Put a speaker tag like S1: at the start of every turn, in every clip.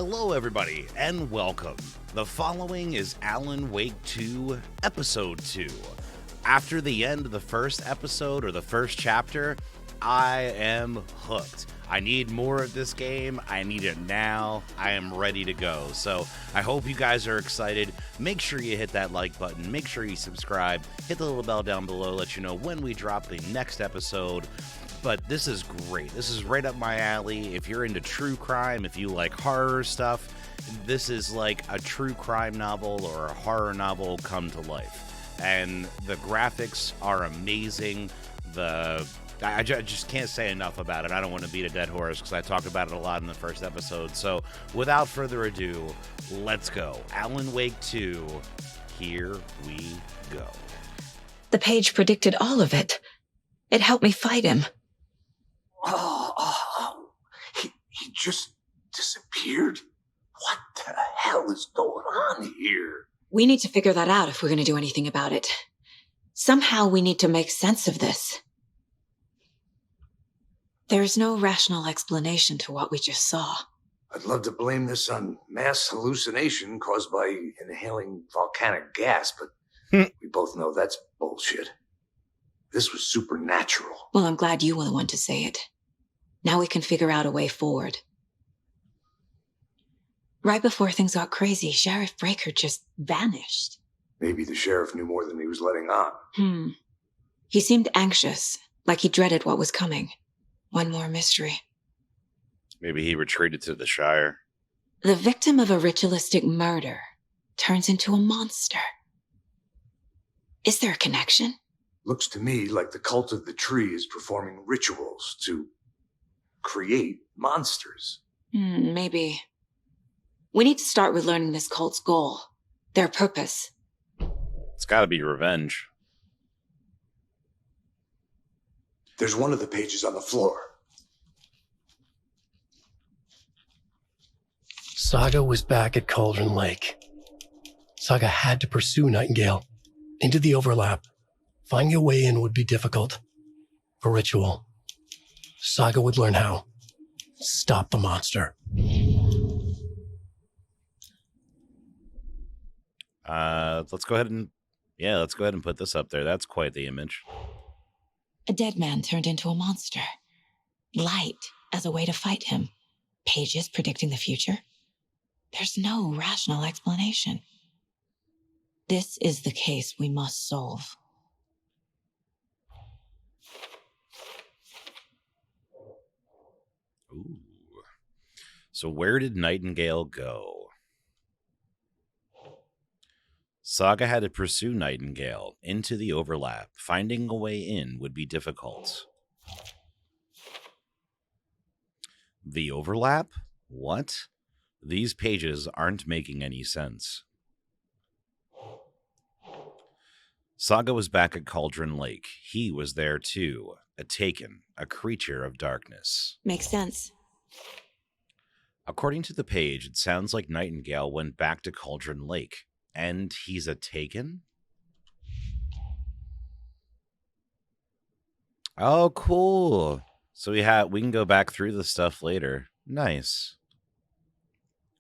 S1: Hello, everybody, and welcome. The following is Alan Wake 2, Episode 2. After the end of the first episode, or the first chapter, I am hooked. I need more of this game. I need it now. I am ready to go. So I hope you guys are excited. Make sure you hit that like button. Make sure you subscribe. Hit the little bell down below. Let you know when we drop the next episode. But this is great. This is right up my alley. If you're into true crime, if you like horror stuff, this is like a true crime novel or a horror novel come to life. And the graphics are amazing. I just can't say enough about it. I don't want to beat a dead horse because I talked about it a lot in the first episode. So without further ado, let's go. Alan Wake 2, here we go.
S2: The page predicted all of it. It helped me fight him.
S3: He just disappeared? What the hell is going on here?
S2: We need to figure that out if we're going to do anything about it. Somehow we need to make sense of this. There's no rational explanation to what we just saw.
S3: I'd love to blame this on mass hallucination caused by inhaling volcanic gas, but we both know that's bullshit. This was supernatural.
S2: Well, I'm glad you were the one to say it. Now we can figure out a way forward. Right before things got crazy, Sheriff Breaker just vanished.
S3: Maybe the sheriff knew more than he was letting on.
S2: He seemed anxious, like he dreaded what was coming. One more mystery.
S1: Maybe he retreated to the Shire.
S2: The victim of a ritualistic murder turns into a monster. Is there a connection?
S3: Looks to me like the cult of the tree is performing rituals to create monsters.
S2: Maybe. We need to start with learning this cult's goal, their purpose.
S1: It's gotta be revenge.
S3: There's one of the pages on the floor.
S4: Saga was back at Cauldron Lake. Saga had to pursue Nightingale into the overlap. Finding a way in would be difficult. A ritual. Saga would learn how. Stop the monster.
S1: Let's go ahead and put this up there. That's quite the image.
S2: A dead man turned into a monster. Light as a way to fight him. Pages predicting the future. There's no rational explanation. This is the case we must solve.
S1: Ooh. So where did Nightingale go? Saga had to pursue Nightingale into the overlap. Finding a way in would be difficult. The overlap? What? These pages aren't making any sense. Saga was back at Cauldron Lake. He was there too. A Taken, a creature of darkness.
S2: Makes sense.
S1: According to the page, it sounds like Nightingale went back to Cauldron Lake. And he's a Taken? Oh, cool. So we can go back through the stuff later. Nice.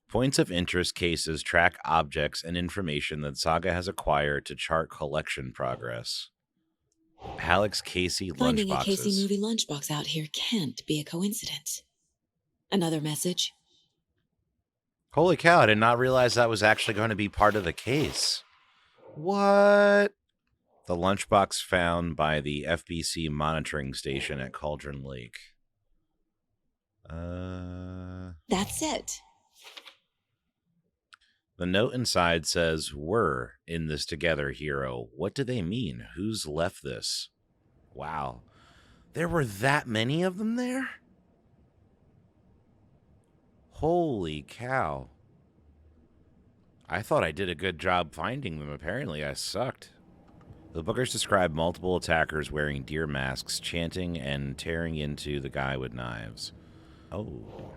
S1: Points of interest cases track objects and information that Saga has acquired to chart collection progress. Alex Casey lunchboxes.
S2: Finding a Casey movie lunchbox out here can't be a coincidence. Another message.
S1: Holy cow, I did not realize that was actually going to be part of the case. What? The lunchbox found by the FBC monitoring station at Cauldron Lake.
S2: That's it.
S1: The note inside says, "We're in this together, hero." What do they mean? Who's left this? Wow. There were that many of them there? Holy cow. I thought I did a good job finding them. Apparently, I sucked. The bookers describe multiple attackers wearing deer masks, chanting and tearing into the guy with knives. Oh.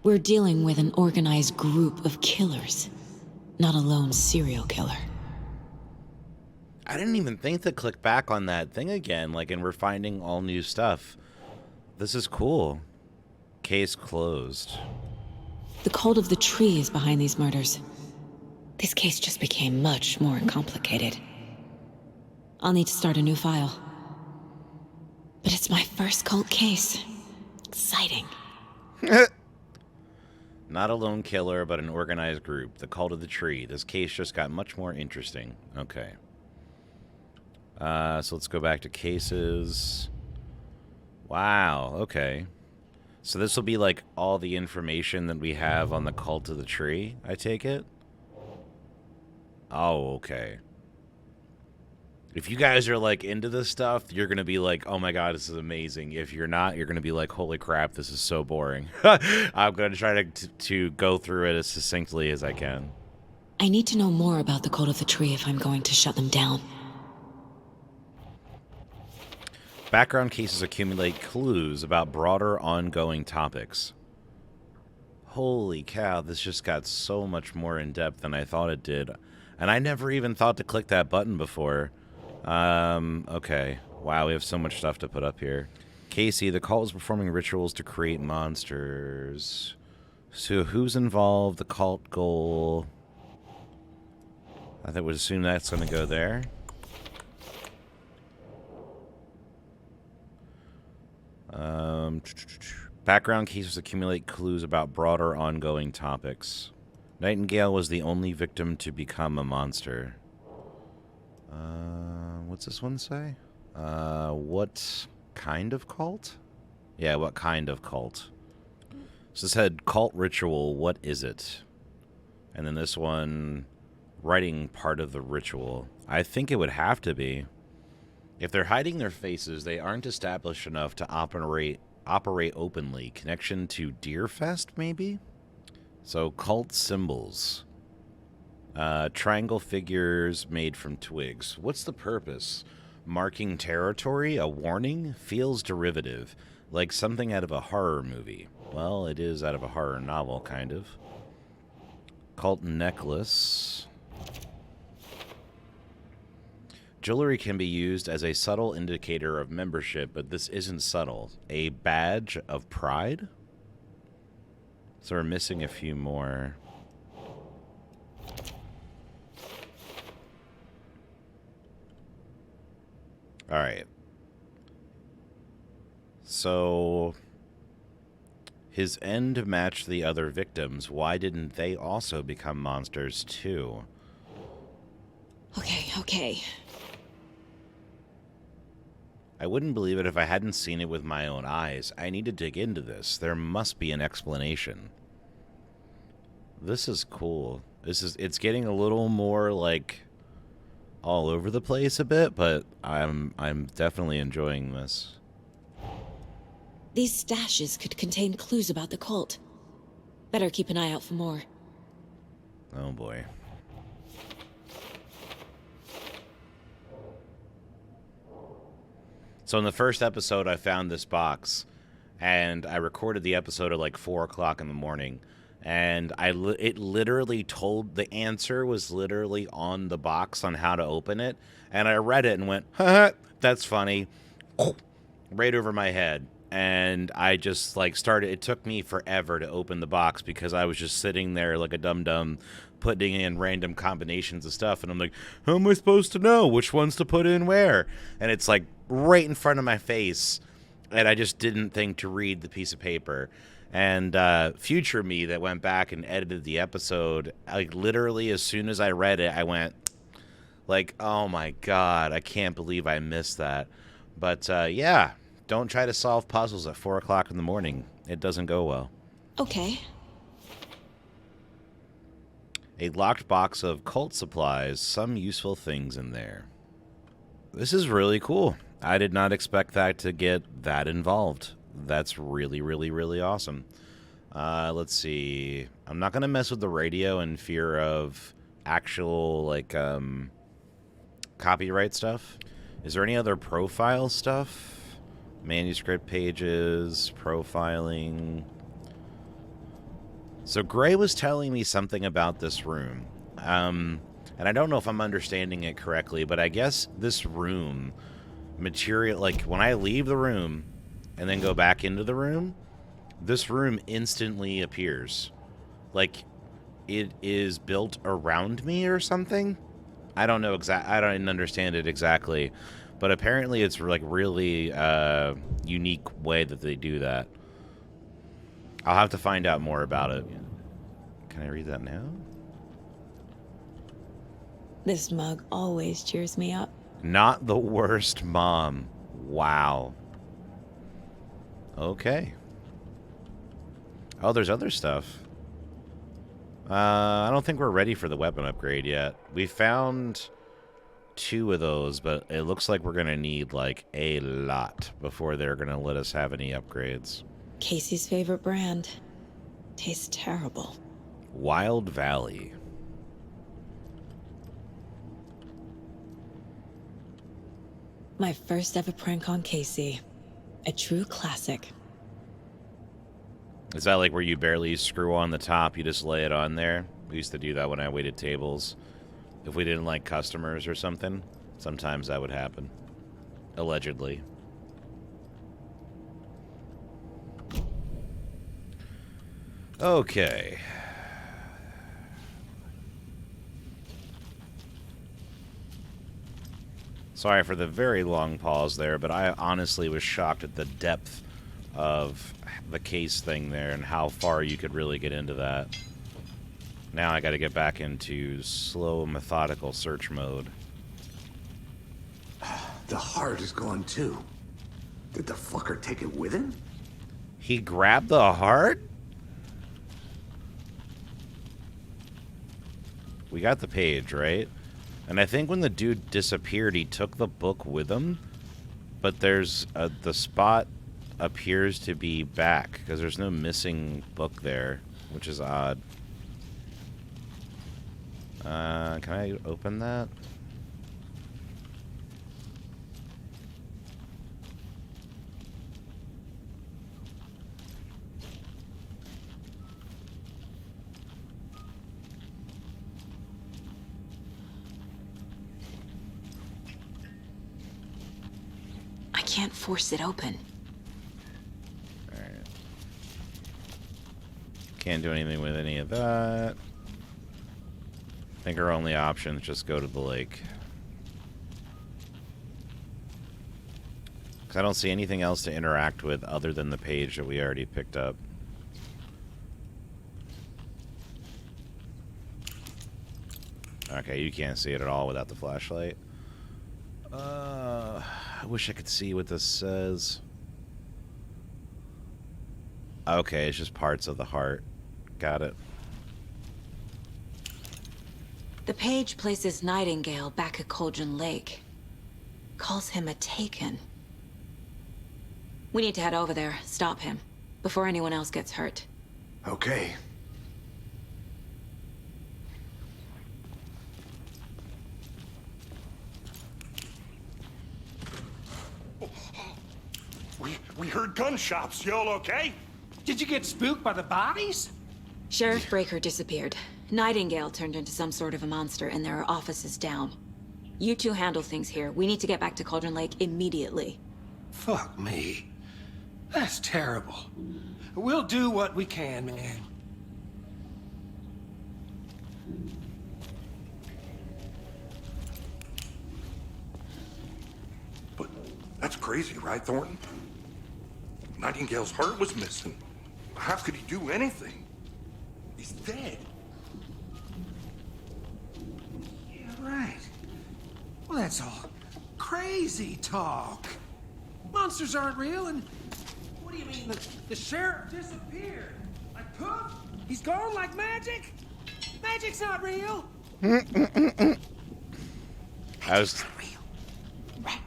S2: We're dealing with an organized group of killers, not a lone serial killer.
S1: I didn't even think to click back on that thing again, and we're finding all new stuff. This is cool. Case closed.
S2: The cult of the tree is behind these murders. This case just became much more complicated. I'll need to start a new file. But it's my first cult case. Exciting.
S1: Not a lone killer, but an organized group. The Cult of the Tree. This case just got much more interesting. Okay. So let's go back to cases. Wow, okay. So this will be like all the information that we have on the Cult of the Tree, I take it? Oh, okay. If you guys are like into this stuff, you're going to be like, oh my god, this is amazing. If you're not, you're going to be like, holy crap, this is so boring. I'm going to try to go through it as succinctly as I can.
S2: I need to know more about the Cult of the Tree if I'm going to shut them down.
S1: Background cases accumulate clues about broader ongoing topics. Holy cow, this just got so much more in depth than I thought it did. And I never even thought to click that button before. Okay. Wow, we have so much stuff to put up here. Casey, the cult is performing rituals to create monsters. So who's involved? The cult goal. I would assume that's going to go there. Background cases accumulate clues about broader ongoing topics. Nightingale was the only victim to become a monster. What's this one say? What kind of cult? Yeah, what kind of cult? So this had cult ritual, what is it? And then this one, writing part of the ritual. I think it would have to be. If they're hiding their faces, they aren't established enough to operate openly. Connection to Deerfest, maybe? So, cult symbols. Triangle figures made from twigs. What's the purpose? Marking territory? A warning? Feels derivative. Like something out of a horror movie. Well, it is out of a horror novel, kind of. Cult necklace. Jewelry can be used as a subtle indicator of membership, but this isn't subtle. A badge of pride? So we're missing a few more. All right. So his end matched the other victims. Why didn't they also become monsters too?
S2: Okay.
S1: I wouldn't believe it if I hadn't seen it with my own eyes. I need to dig into this. There must be an explanation. This is cool. It's getting a little more like all over the place a bit, but I'm definitely enjoying this.
S2: These stashes could contain clues about the cult. Better keep an eye out for more.
S1: Oh boy. So in the first episode, I found this box, and I recorded the episode at like 4 o'clock in the morning, and it literally told, the answer was literally on the box on how to open it, and I read it and went, haha, that's funny, right over my head. And I just like started, it took me forever to open the box because I was just sitting there like a dum-dum putting in random combinations of stuff, and I'm like, how am I supposed to know which ones to put in where? And it's like right in front of my face, and I just didn't think to read the piece of paper. And future me that went back and edited the episode, like literally as soon as I read it, I went like, oh my god, I can't believe I missed that. But yeah, don't try to solve puzzles at 4 o'clock in the morning. It doesn't go well.
S2: Okay.
S1: A locked box of cult supplies, some useful things in there. This is really cool. I did not expect that to get that involved. That's really, really, really awesome. Let's see. I'm not going to mess with the radio in fear of actual, like, copyright stuff. Is there any other profile stuff? Manuscript pages, profiling. So Gray was telling me something about this room. And I don't know if I'm understanding it correctly, but I guess this room material, like when I leave the room and then go back into the room, This room instantly appears. Like, it is built around me or something? I don't know I don't understand it exactly. But apparently it's like really unique way that they do that. I'll have to find out more about it. Can I read that now?
S2: This mug always cheers me up.
S1: Not the worst mom. Wow. Okay. Oh, there's other stuff. I don't think we're ready for the weapon upgrade yet. We found 2 of those, but it looks like we're going to need, like, a lot before they're going to let us have any upgrades.
S2: Casey's favorite brand. Tastes terrible.
S1: Wild Valley.
S2: My first ever prank on Casey. A true classic.
S1: Is that like where you barely screw on the top, you just lay it on there? We used to do that when I waited tables. If we didn't like customers or something, sometimes that would happen. Allegedly. Okay. Sorry for the very long pause there, but I honestly was shocked at the depth of the case thing there and how far you could really get into that. Now I gotta get back into slow, methodical search mode.
S3: The heart is gone too. Did the fucker take it with him?
S1: He grabbed the heart? We got the page, right? And I think when the dude disappeared, he took the book with him. But there's the spot appears to be back because there's no missing book there, which is odd. Can I open that?
S2: I can't force it open.
S1: Alright. Can't do anything with any of that. I think our only option is just go to the lake. Because I don't see anything else to interact with other than the page that we already picked up. Okay, you can't see it at all without the flashlight. I wish I could see what this says. Okay, it's just parts of the heart. Got it.
S2: The page places Nightingale back at Cauldron Lake. Calls him a Taken. We need to head over there, stop him, before anyone else gets hurt.
S3: Okay.
S5: We heard gunshots. Y'all okay?
S6: Did you get spooked by the bodies?
S2: Sheriff Breaker disappeared. Nightingale turned into some sort of a monster, and there are offices down. You two handle things here. We need to get back to Cauldron Lake immediately.
S6: Fuck me. That's terrible. We'll do what we can, man.
S5: But that's crazy, right, Thornton? Nightingale's heart was missing. How could he do anything? He's dead.
S6: Yeah, right. Well, that's all crazy talk. Monsters aren't real, and what do you mean the sheriff disappeared? Like poof? He's gone like magic? Magic's not real.
S1: I was...
S6: Not real. Right,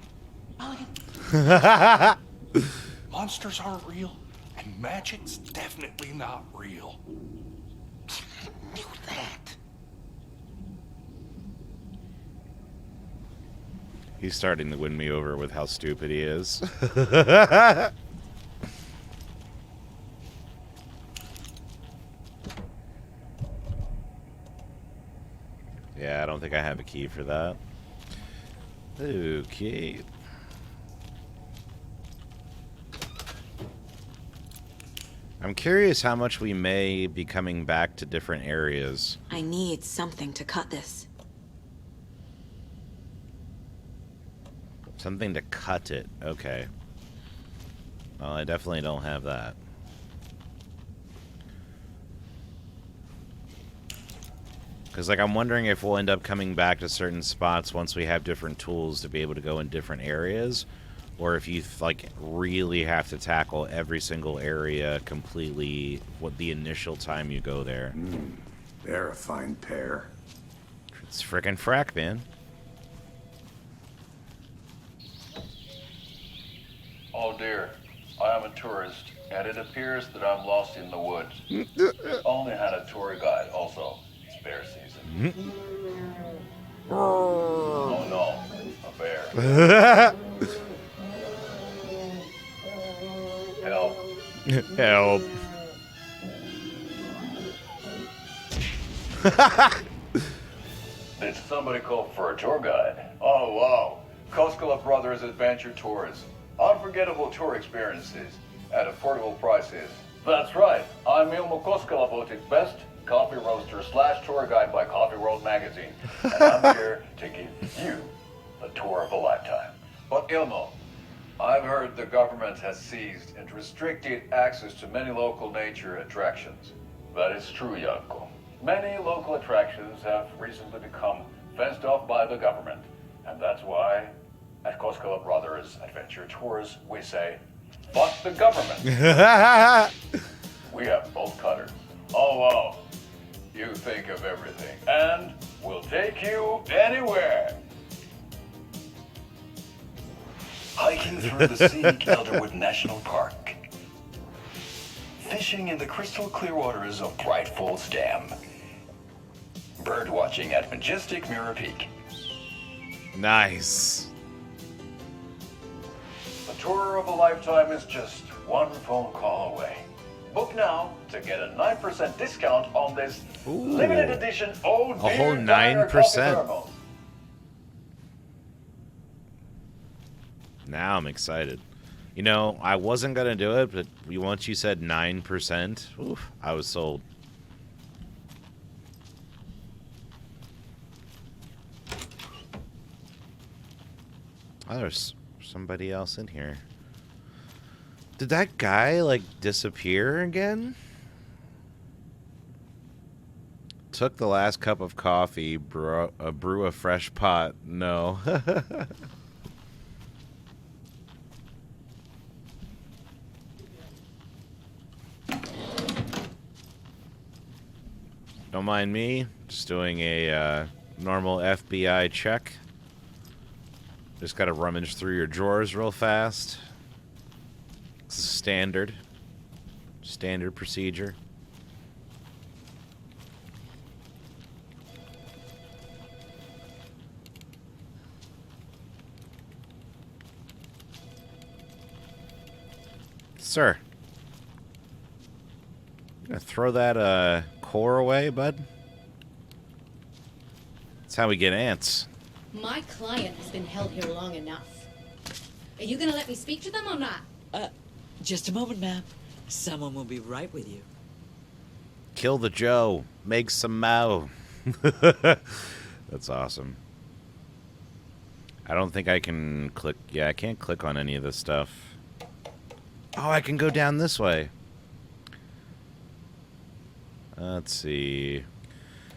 S6: Mulligan?
S5: Monsters aren't real, and magic's definitely not real.
S6: I knew that.
S1: He's starting to win me over with how stupid he is. Yeah, I don't think I have a key for that. Okay. I'm curious how much we may be coming back to different areas.
S2: I need something to cut this.
S1: Something to cut it. Okay. Well, I definitely don't have that. Because, like, I'm wondering if we'll end up coming back to certain spots once we have different tools to be able to go in different areas. Or if you, like, really have to tackle every single area completely what the initial time you go there.
S3: They're a fine pair.
S1: It's frickin' frack, man.
S7: Oh dear, I am a tourist, and it appears that I'm lost in the woods. Only had a tour guide, also. It's bear season. Oh no, a bear. Help.
S1: Help.
S7: Did somebody call for a tour guide? Oh wow, Koskela Brothers Adventure Tours. Unforgettable tour experiences at affordable prices. That's right, I'm Ilmo Koskela, voted best coffee roaster / tour guide by Coffee World magazine. And I'm here to give you a tour of a lifetime. But Ilmo, I've heard the government has seized and restricted access to many local nature attractions. That is true, Janko. Many local attractions have recently become fenced off by the government. And that's why, at Koskela Brothers Adventure Tours, we say, fuck the government. We have bolt cutters. Oh, wow. You think of everything. And we'll take you anywhere. Hiking through the scenic Elderwood National Park. Fishing in the crystal clear waters of Bright Falls Dam. Bird watching at majestic Mirror Peak.
S1: Nice.
S7: The tour of a lifetime is just one phone call away. Book now to get a 9% discount on this limited edition Old
S1: A whole
S7: Deer Diner
S1: 9%.
S7: coffee thermos.
S1: Now I'm excited. You know, I wasn't going to do it, but once you said 9%, oof, I was sold. Oh, there's somebody else in here. Did that guy, like, disappear again? Took the last cup of coffee, brew a fresh pot. No. Don't mind me. Just doing a normal FBI check. Just gotta rummage through your drawers real fast. It's standard procedure. Sir. Gonna throw that core away, bud? That's how we get ants.
S8: My client has been held here long enough. Are you gonna let me speak to them or not?
S9: Just a moment, ma'am. Someone will be right with you.
S1: Kill the Joe. Make some Mao. That's awesome. I don't think I can click. Yeah, I can't click on any of this stuff. Oh, I can go down this way. Let's see.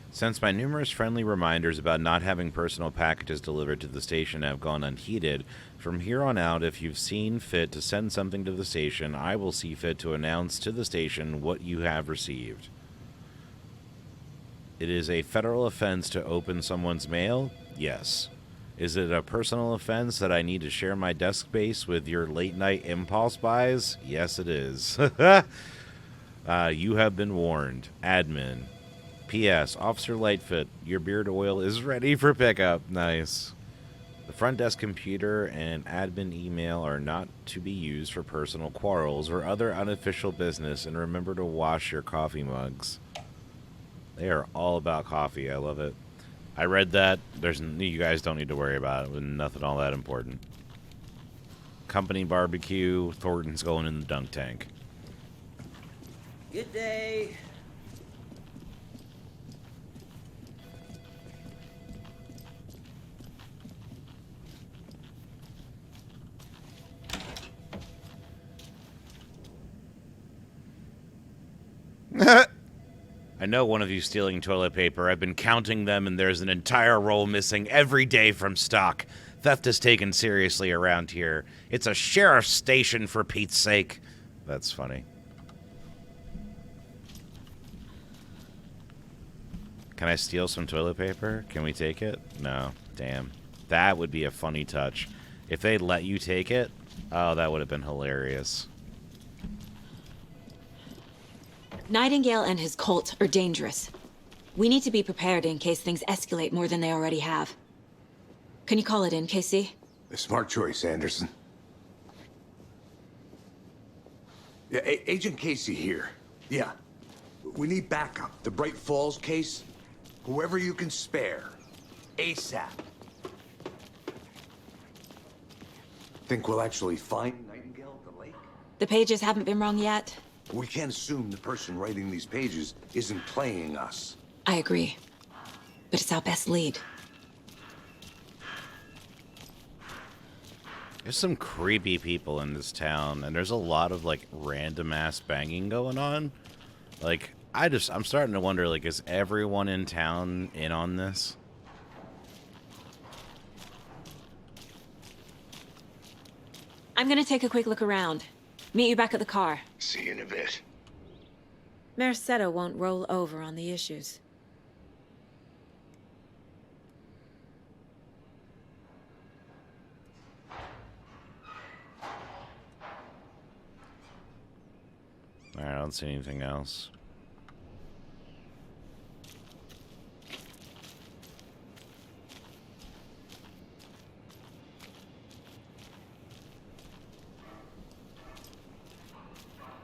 S1: Since my numerous friendly reminders about not having personal packages delivered to the station have gone unheeded, from here on out, if you've seen fit to send something to the station, I will see fit to announce to the station what you have received. It is a federal offense to open someone's mail? Yes. Is it a personal offense that I need to share my desk space with your late-night impulse buys? Yes, it is. You have been warned. Admin. P.S. Officer Lightfoot, your beard oil is ready for pickup. Nice. The front desk computer and admin email are not to be used for personal quarrels or other unofficial business, and remember to wash your coffee mugs. They are all about coffee. I love it. I read that. You guys don't need to worry about it. Nothing all that important. Company barbecue. Thornton's going in the dunk tank.
S9: Good day.
S1: I know one of you stealing toilet paper. I've been counting them, and there's an entire roll missing every day from stock. Theft is taken seriously around here. It's a sheriff's station, for Pete's sake. That's funny. Can I steal some toilet paper? Can we take it? No. Damn. That would be a funny touch. If they let you take it, oh, that would have been hilarious.
S2: Nightingale and his cult are dangerous. We need to be prepared in case things escalate more than they already have. Can you call it in, Casey?
S3: A smart choice, Anderson. Yeah, Agent Casey here. Yeah. We need backup. The Bright Falls case. Whoever you can spare. ASAP. Think we'll actually find Nightingale at the lake?
S2: The pages haven't been wrong yet.
S3: We can't assume the person writing these pages isn't playing us.
S2: I agree. But it's our best lead.
S1: There's some creepy people in this town, and there's a lot of, like, random-ass banging going on. Like, I'm starting to wonder, like, is everyone in town in on this?
S2: I'm gonna take a quick look around. Meet you back at the car.
S3: See you in a bit.
S2: Mercedo won't roll over on the issues.
S1: Alright, I don't see anything else.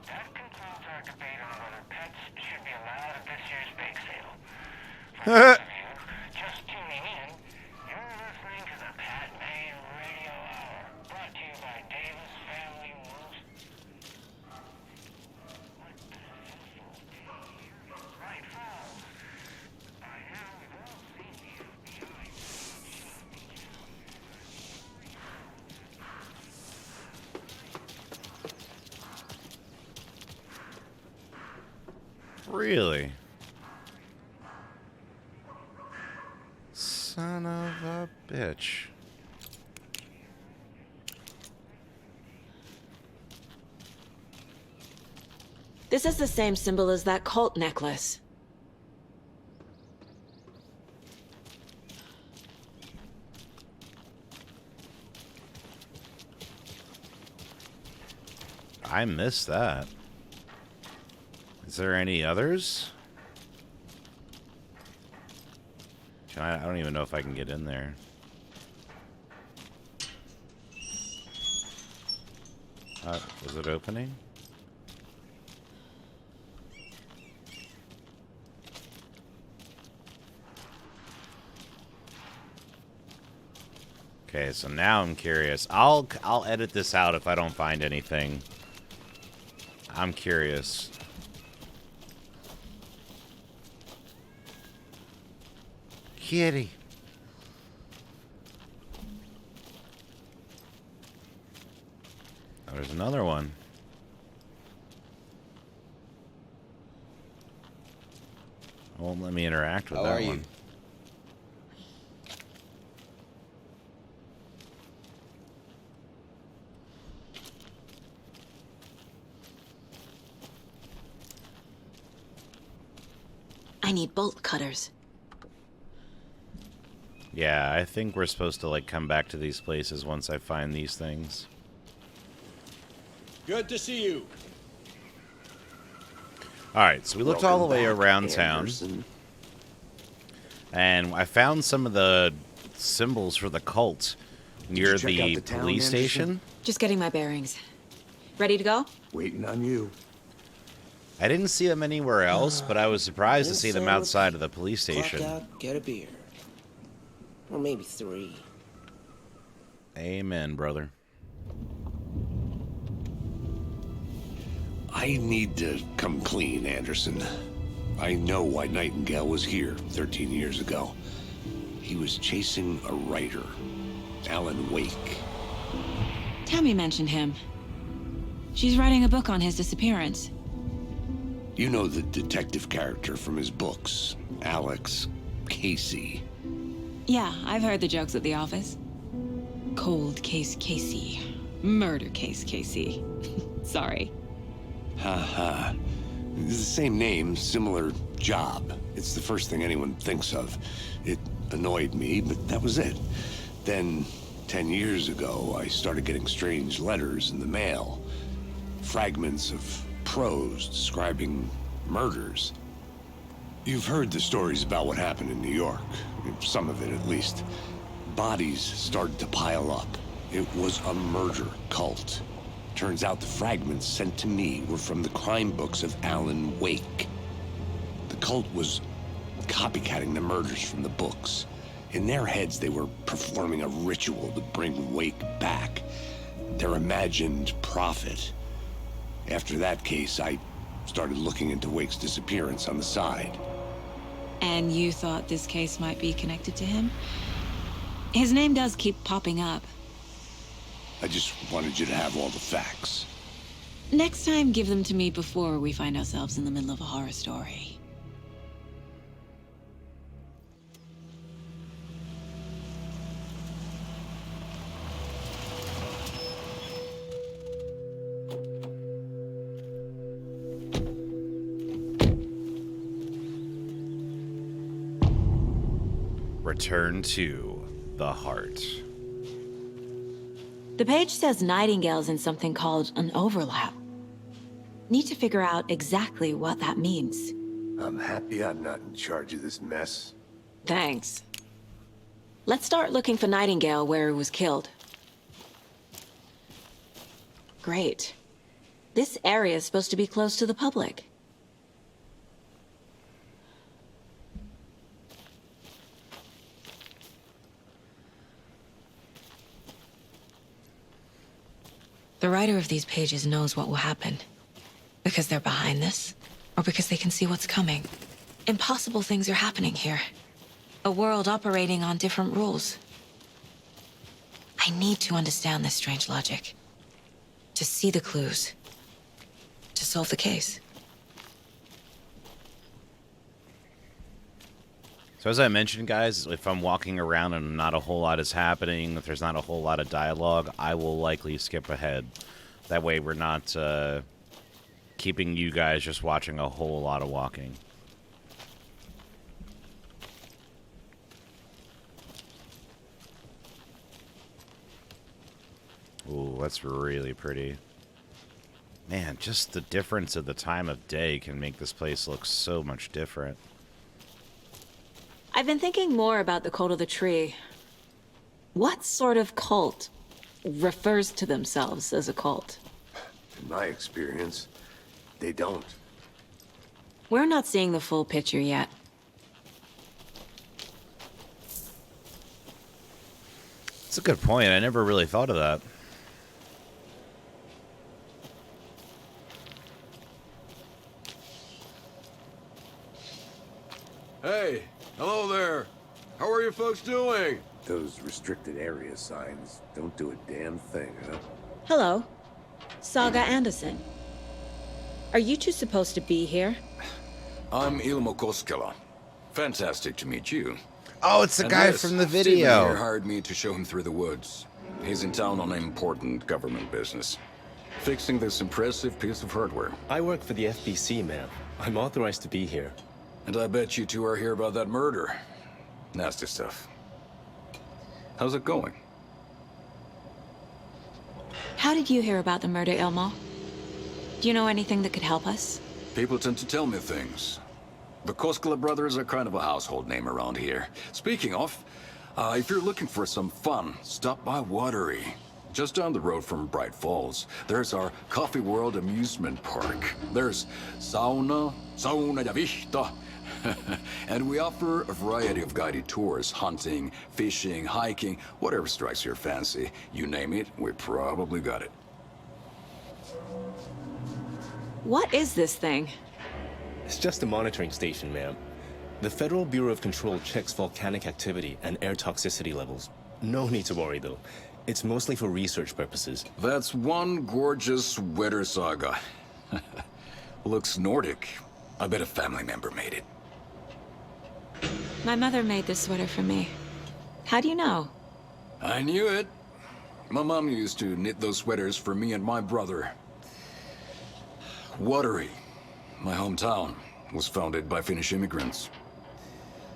S10: That concludes our debate on whether pets should be allowed at this year's bake sale. For
S1: Uh-huh.
S10: those of you just tuning in, you're listening to the Pat May Radio Hour, brought to you by Davis Family Moves. What the hell? Right, Falls. By now, we've all seen the FBI.
S1: Really? Son of a bitch.
S2: This is the same symbol as that cult necklace.
S1: I missed that. Is there any others? I don't even know if I can get in there. Was it opening? Okay, so now I'm curious. I'll edit this out if I don't find anything. I'm curious. Kitty. Oh, there's another one. It won't let me interact with that one.
S2: I need bolt cutters.
S1: Yeah, I think we're supposed to, like, come back to these places once I find these things.
S11: Good to see you.
S1: Alright, so we looked all the way around
S12: Anderson.
S1: town. And I found some of the symbols for the cult near
S3: check out
S1: the
S3: the town,
S1: police
S3: Anderson?
S1: station.
S2: Just getting my bearings. Ready to go?
S3: Waiting on you.
S1: I didn't see them anywhere else, but I was surprised to see them outside of the police station.
S12: Clock out, get a beer. Or maybe 3.
S1: Amen, brother.
S11: I need to come clean, Anderson. I know why Nightingale was here 13 years ago. He was chasing a writer, Alan Wake.
S2: Tammy mentioned him. She's writing a book on his disappearance.
S11: You know the detective character from his books, Alex Casey.
S2: Yeah, I've heard the jokes at the office. Cold case Casey. Murder case Casey. Sorry.
S11: Haha. It's the same name, similar job. It's the first thing anyone thinks of. It annoyed me, but that was it. Then, 10 years ago, I started getting strange letters in the mail. Fragments of prose describing murders. You've heard the stories about what happened in New York. Some of it, at least. Bodies started to pile up. It was a murder cult. Turns out the fragments sent to me were from the crime books of Alan Wake. The cult was copycatting the murders from the books. In their heads, they were performing a ritual to bring Wake back. Their imagined prophet. After that case, I started looking into Wake's disappearance on the side.
S2: And you thought this case might be connected to him? His name does keep popping up.
S11: I just wanted you to have all the facts.
S2: Next time, give them to me before we find ourselves in the middle of a horror story.
S1: Return to the heart.
S2: The page says Nightingale's in something called an overlap. Need to figure out exactly what that means.
S3: I'm happy I'm not in charge of this mess.
S2: Thanks. Let's start looking for Nightingale where he was killed. Great. This area is supposed to be close to the public. The writer of these pages knows what will happen. Because they're behind this, or because they can see what's coming. Impossible things are happening here. A world operating on different rules. I need to understand this strange logic. To see the clues. To solve the case.
S1: So as I mentioned, guys, if I'm walking around and not a whole lot is happening, if there's not a whole lot of dialogue, I will likely skip ahead. That way we're not keeping you guys just watching a whole lot of walking. Ooh, that's really pretty. Man, just the difference of the time of day can make this place look so much different.
S2: I've been thinking more about the cult of the tree. What sort of cult refers to themselves as a cult?
S3: In my experience, they don't.
S2: We're not seeing the full picture yet.
S1: That's a good point. I never really thought of that.
S5: Hey, hello there. How are you folks doing?
S3: Those restricted area signs don't do a damn thing, huh?
S2: Hello. Saga Anderson. Are you two supposed to be here?
S13: I'm Ilmo Koskela. Fantastic to meet you.
S1: Oh, it's the guy
S13: yes,
S1: from the
S13: Steven
S1: video.
S13: here hired me to show him through the woods. He's in town on important government business. Fixing this impressive piece of hardware.
S14: I work for the FBC, ma'am. I'm authorized to be here.
S13: And I bet you two are here about that murder. Nasty stuff. How's it going?
S2: How did you hear about the murder, Ilmo? Do you know anything that could help us?
S13: People tend to tell me things. The Koskela brothers are kind of a household name around here. Speaking of, if you're looking for some fun, stop by Watery. Just down the road from Bright Falls, there's our Coffee World amusement park. There's sauna ja vihta. And we offer a variety of guided tours, hunting, fishing, hiking, whatever strikes your fancy. You name it, we probably got it.
S15: What is this thing?
S14: It's just a monitoring station, ma'am. The Federal Bureau of Control checks volcanic activity and air toxicity levels. No need to worry, though. It's mostly for research purposes.
S13: That's one gorgeous sweater, Saga. Looks Nordic. I bet a family member made it.
S15: My mother made this sweater for me. How do you know?
S13: I knew it. My mom used to knit those sweaters for me and my brother. Watery, my hometown, was founded by Finnish immigrants.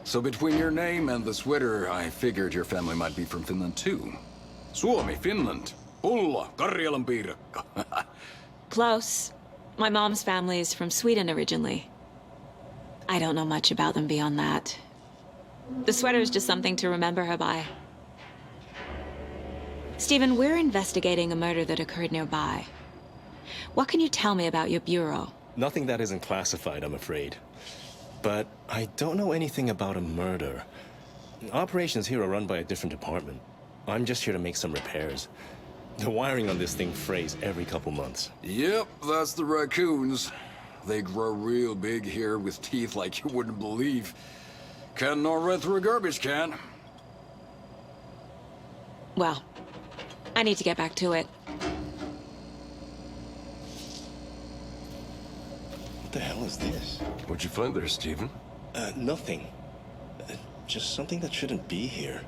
S13: So between your name and the sweater, I figured your family might be from Finland too. Suomi, Finland. Ulla, Karjalan piirakka.
S15: Close. My mom's family is from Sweden originally. I don't know much about them beyond that. The sweater is just something to remember her by. Stephen, we're investigating a murder that occurred nearby. What can you tell me about your bureau?
S14: Nothing that isn't classified, I'm afraid. But I don't know anything about a murder. Operations here are run by a different department. I'm just here to make some repairs. The wiring on this thing frays every couple months.
S13: Yep, that's the raccoons. They grow real big here with teeth like you wouldn't believe. Can't gnaw right through a garbage can.
S15: Well, I need to get back to it.
S14: What the hell is this?
S11: What'd you find there, Stephen?
S14: Nothing. Just something that shouldn't be here.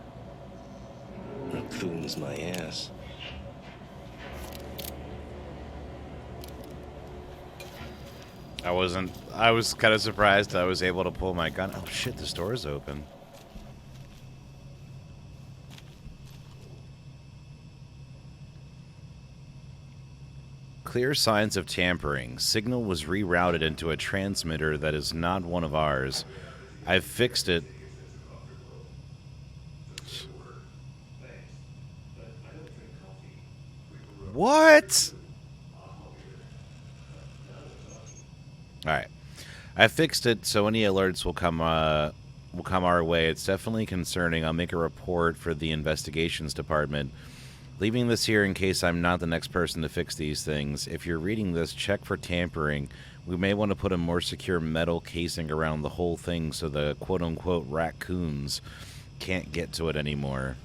S14: Raccoons, my ass.
S1: I was kind of surprised I was able to pull my gun. Oh shit, this door is open. Clear signs of tampering. Signal was rerouted into a transmitter that is not one of ours. I've fixed it. What? Alright. I fixed it, so any alerts will come our way. It's definitely concerning. I'll make a report for the investigations department. Leaving this here in case I'm not the next person to fix these things. If you're reading this, check for tampering. We may want to put a more secure metal casing around the whole thing so the quote-unquote raccoons can't get to it anymore.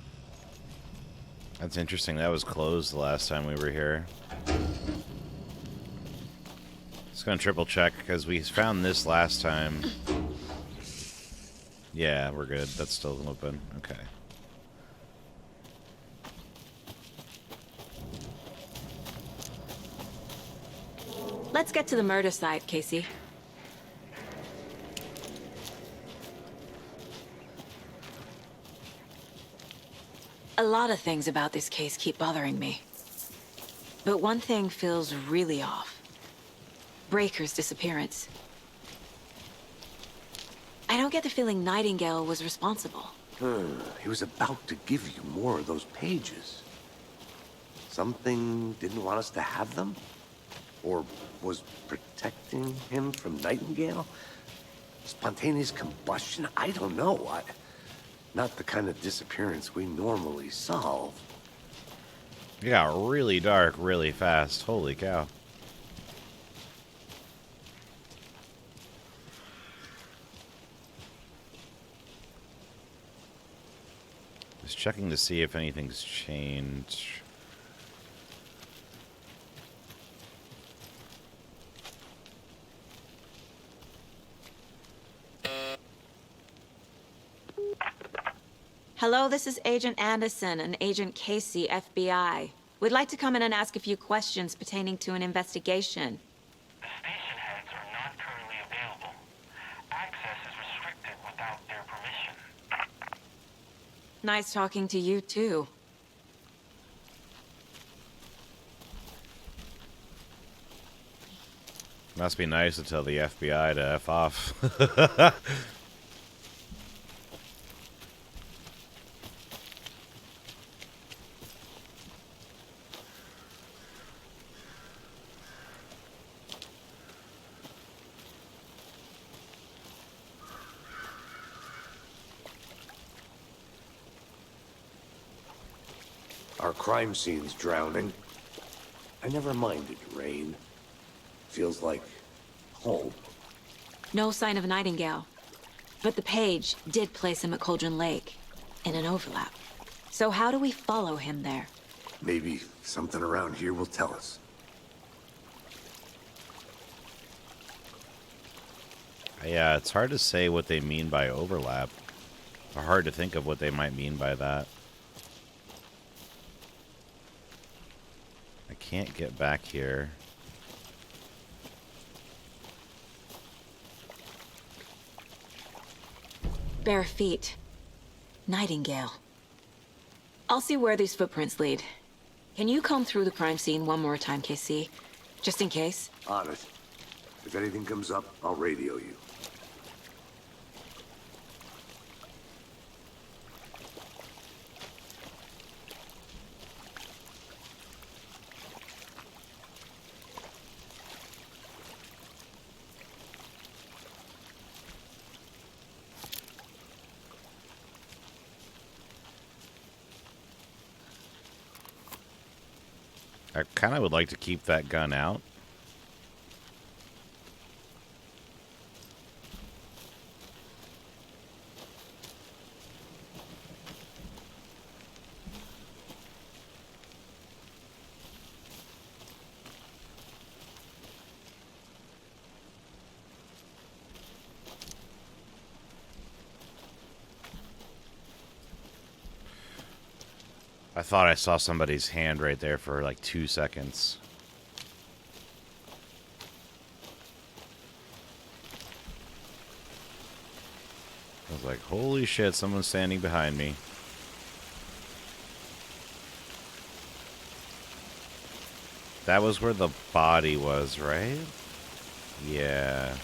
S1: That's interesting. That was closed the last time we were here. Just gonna triple check because we found this last time. Yeah, we're good. That's still open. Okay.
S15: Let's get to the murder site, Casey. A lot of things about this case keep bothering me. But one thing feels really off. Breaker's disappearance. I don't get the feeling Nightingale was responsible.
S11: He was about to give you more of those pages. Something didn't want us to have them? Or was protecting him from Nightingale? Spontaneous combustion? I don't know. Not the kind of disappearance we normally solve.
S1: It got really dark really fast. Holy cow. Just checking to see if anything's changed.
S15: Hello, this is Agent Anderson and Agent Casey, FBI. We'd like to come in and ask a few questions pertaining to an investigation.
S10: The station heads are not currently available. Access is restricted without their permission.
S15: Nice talking to you, too.
S1: Must be nice to tell the FBI to F off.
S11: Our crime scene's drowning. I never minded rain.
S3: feels like home.
S15: No sign of Nightingale. But the page did place him at Cauldron Lake, in an overlap. So how do we follow him there?
S3: Maybe something around here will tell us.
S1: Yeah, it's hard to say what they mean by overlap. Hard to think of what they might mean by that. I can't get back here.
S15: Bare feet. Nightingale. I'll see where these footprints lead. Can you comb through the crime scene one more time, KC? Just in case?
S3: On it. If anything comes up, I'll radio you.
S1: I kind of would like to keep that gun out. I thought I saw somebody's hand right there for like 2 seconds. I was like, holy shit, someone's standing behind me. That was where the body was, right? Yeah.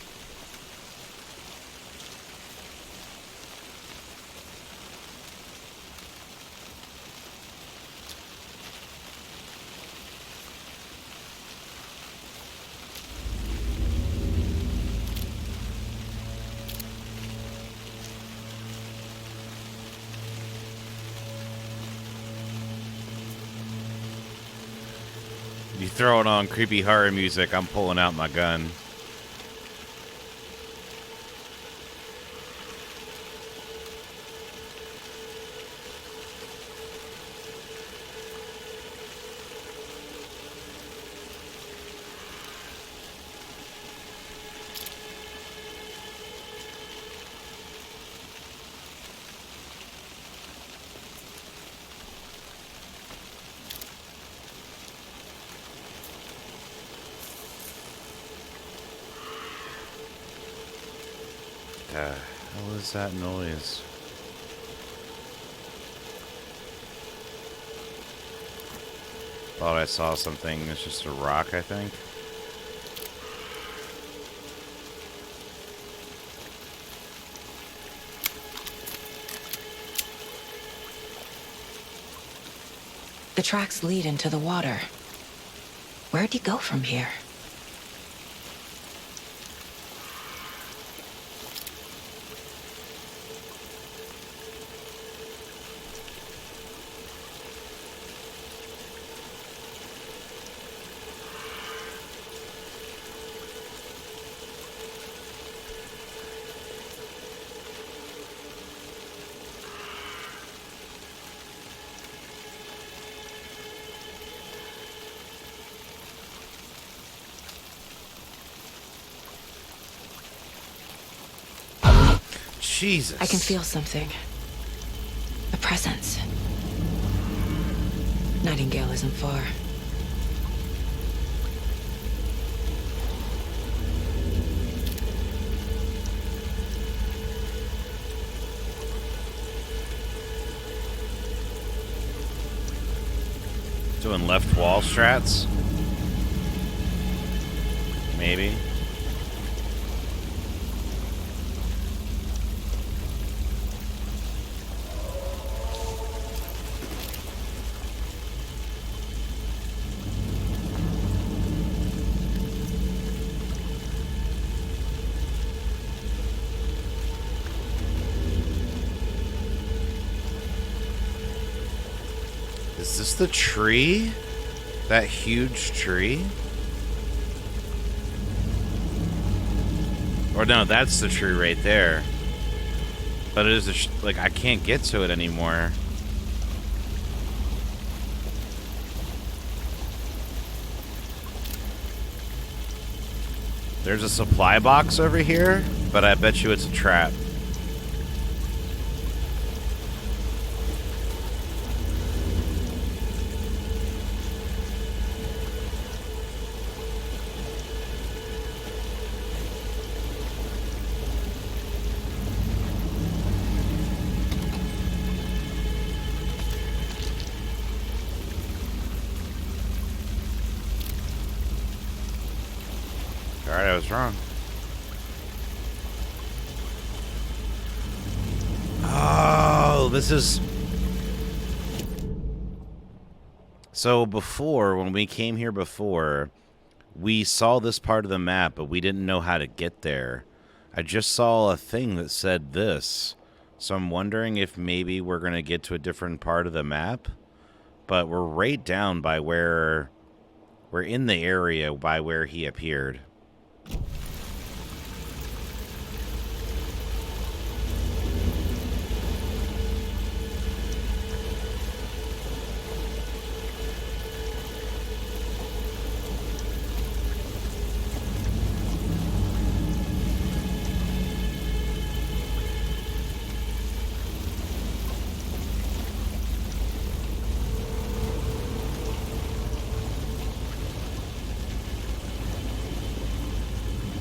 S1: You throwing on creepy horror music, I'm pulling out my gun. What was that noise? Thought I saw something. It's just a rock, I think.
S2: The tracks lead into the water. Where'd he go from here?
S1: Jesus.
S2: I can feel something. A presence. Nightingale isn't far.
S1: Doing left wall strats? Maybe. Is this the tree? That huge tree? Or no, that's the tree right there. But it is like I can't get to it anymore. There's a supply box over here, but I bet you it's a trap. Alright, I was wrong. Oh, this is... So before, when we came here before, we saw this part of the map, but we didn't know how to get there. I just saw a thing that said this. So I'm wondering if maybe we're going to get to a different part of the map. But we're right down by where... We're in the area by where he appeared.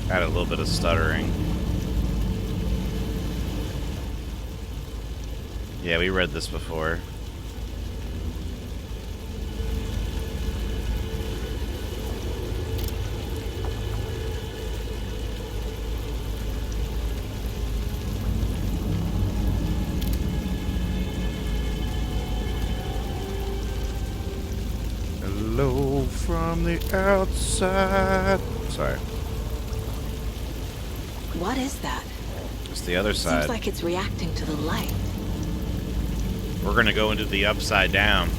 S1: Had a little bit of stuttering. Yeah, we read this before. Hello from the outside. Sorry.
S15: What is that?
S1: It's the other side.
S15: Seems like it's reacting to the light.
S1: We're gonna go into the upside down.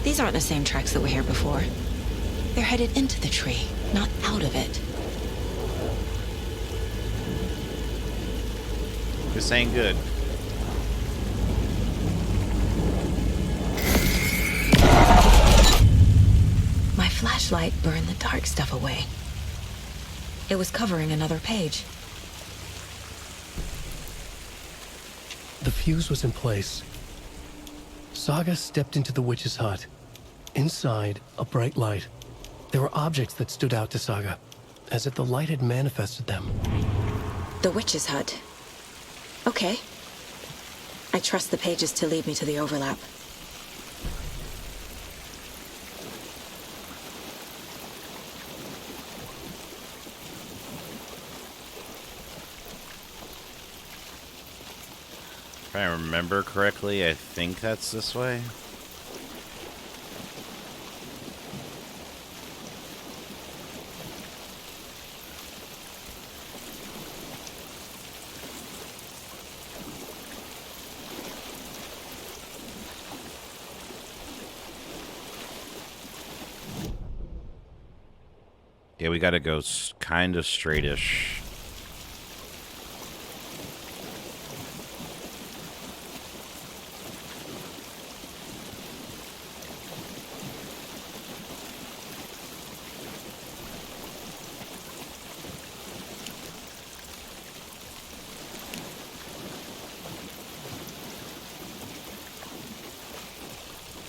S2: These aren't the same tracks that were here before. They're headed into the tree, not out of it.
S1: This ain't good.
S2: My flashlight burned the dark stuff away. It was covering another page.
S4: The fuse was in place. Saga stepped into the witch's hut. Inside, a bright light. There were objects that stood out to Saga, as if the light had manifested them.
S2: The witch's hut. Okay. I trust the pages to lead me to the overlap.
S1: If I remember correctly, I think that's this way. Yeah, we gotta go kind of straightish.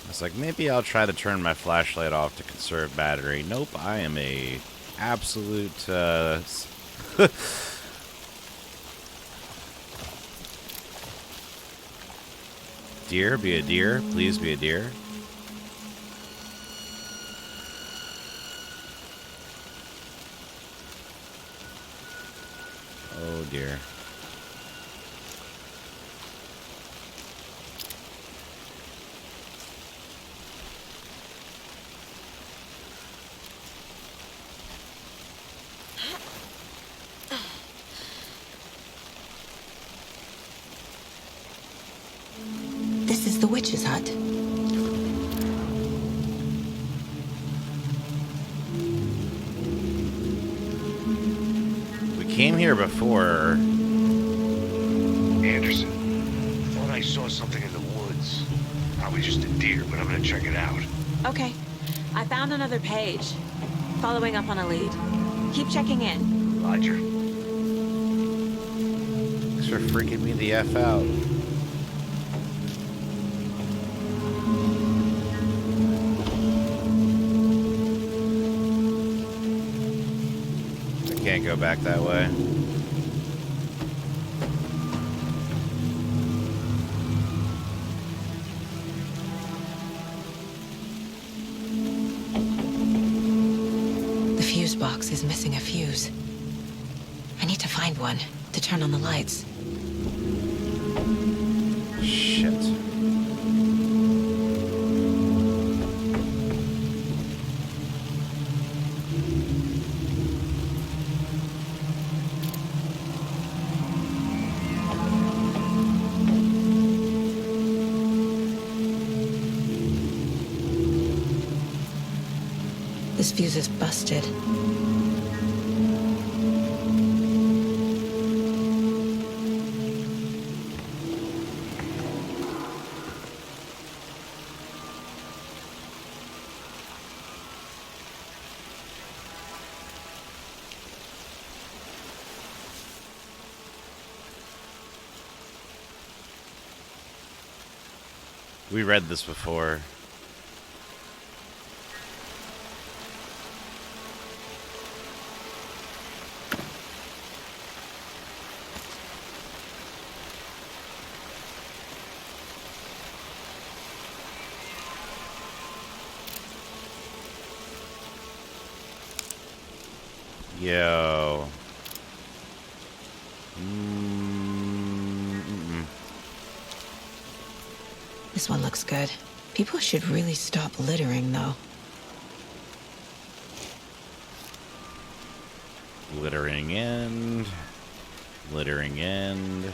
S1: It's like, maybe I'll try to turn my flashlight off to conserve battery. Nope, I am a absolute, Deer, be a deer. Please be a deer. Oh, dear.
S2: This is the witch's hut.
S1: came here before.
S11: Anderson, thought I saw something in the woods. Probably just a deer, but I'm gonna check it out.
S15: Okay. I found another page. Following up on a lead. Keep checking in.
S11: Roger.
S1: Thanks for freaking me the F out. I can't go back that way.
S2: The fuse box is missing a fuse. I need to find one to turn on the lights.
S1: Shit.
S2: This fuse is busted.
S1: We read this before. Yo.
S2: This one looks good. People should really stop littering, though.
S1: Littering end. Littering end.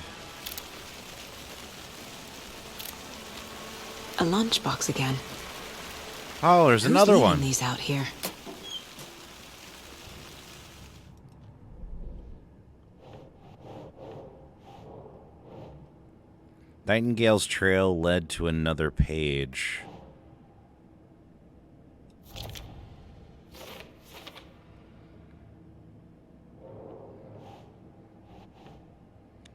S2: A lunchbox again.
S1: Oh, there's
S2: Who's
S1: another
S2: leaving
S1: one.
S2: these out here?
S1: Nightingale's trail led to another page.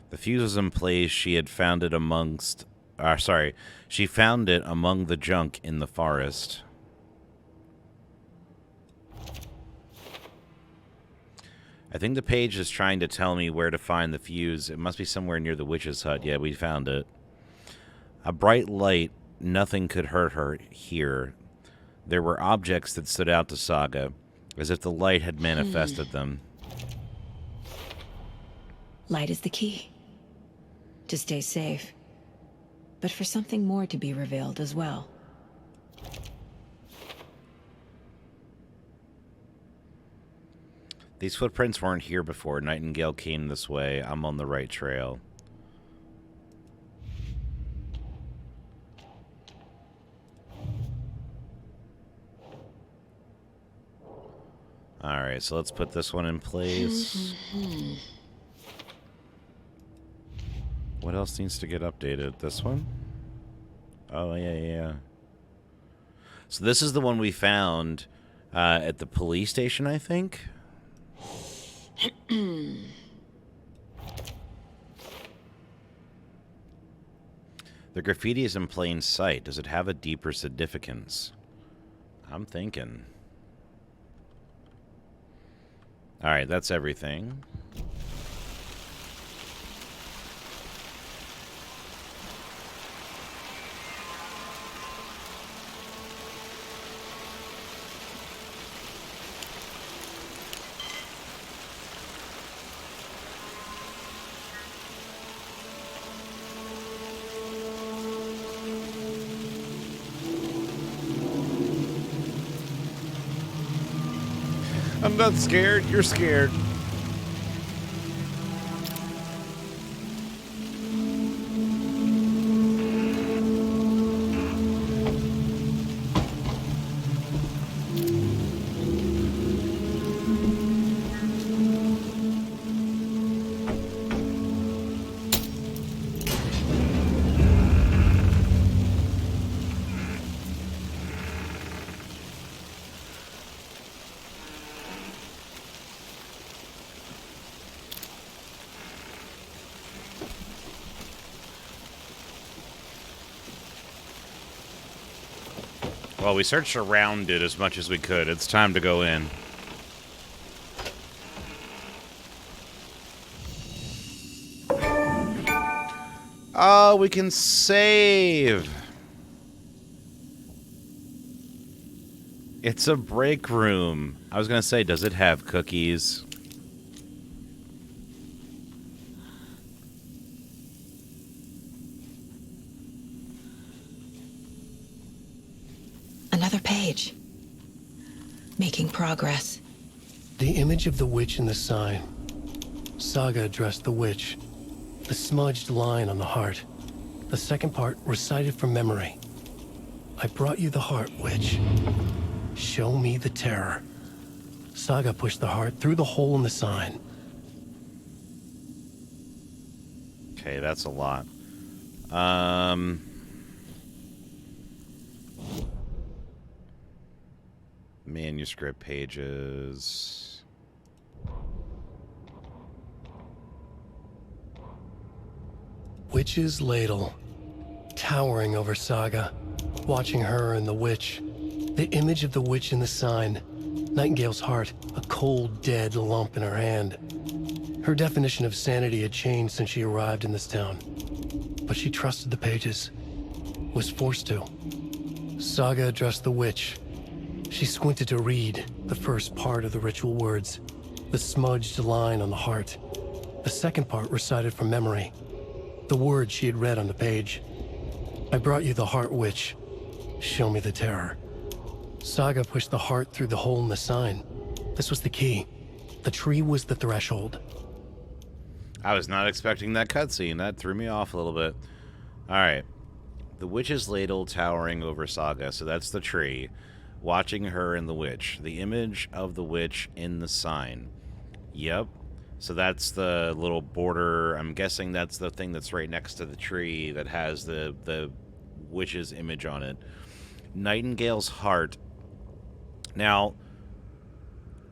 S1: The fuse was in place. She had found it amongst... she found it among the junk in the forest. I think the page is trying to tell me where to find the fuse. It must be somewhere near the witch's hut. Yeah, we found it. A bright light. Nothing could hurt her here. There were objects that stood out to Saga, as if the light had manifested them.
S2: Light is the key. To stay safe. But for something more to be revealed as well.
S1: These footprints weren't here before. Nightingale came this way. I'm on the right trail. Alright, so let's put this one in place. What else needs to get updated? This one? Oh, yeah. So this is the one we found at the police station, I think? The graffiti is in plain sight. Does it have a deeper significance? I'm thinking. Alright, that's everything. I'm not scared. You're scared. Well, we searched around it as much as we could. It's time to go in. Oh, we can save. It's a break room. I was going to say, does it have cookies?
S2: Another page. Making progress.
S4: The image of the witch in the sign. Saga addressed the witch. The smudged line on the heart. The second part recited from memory. I brought you the heart, witch. Show me the terror. Saga pushed the heart through the hole in the sign.
S1: Okay, that's a lot. Manuscript pages.
S4: Witch's ladle. Towering over Saga. Watching her and the witch. The image of the witch in the sign. Nightingale's heart, a cold, dead lump in her hand. Her definition of sanity had changed since she arrived in this town. But she trusted the pages. Was forced to. Saga addressed the witch. She squinted to read the first part of the ritual words. The smudged line on the heart. The second part recited from memory. The words she had read on the page. I brought you the heart, witch. Show me the terror. Saga pushed the heart through the hole in the sign. This was the key. The tree was the threshold.
S1: I was not expecting that cutscene. That threw me off a little bit. Alright. The witch's ladle towering over Saga. So that's the tree. Watching her and the witch. The image of the witch in the sign. Yep. So that's the little border. I'm guessing that's the thing that's right next to the tree that has the witch's image on it. Nightingale's heart. Now,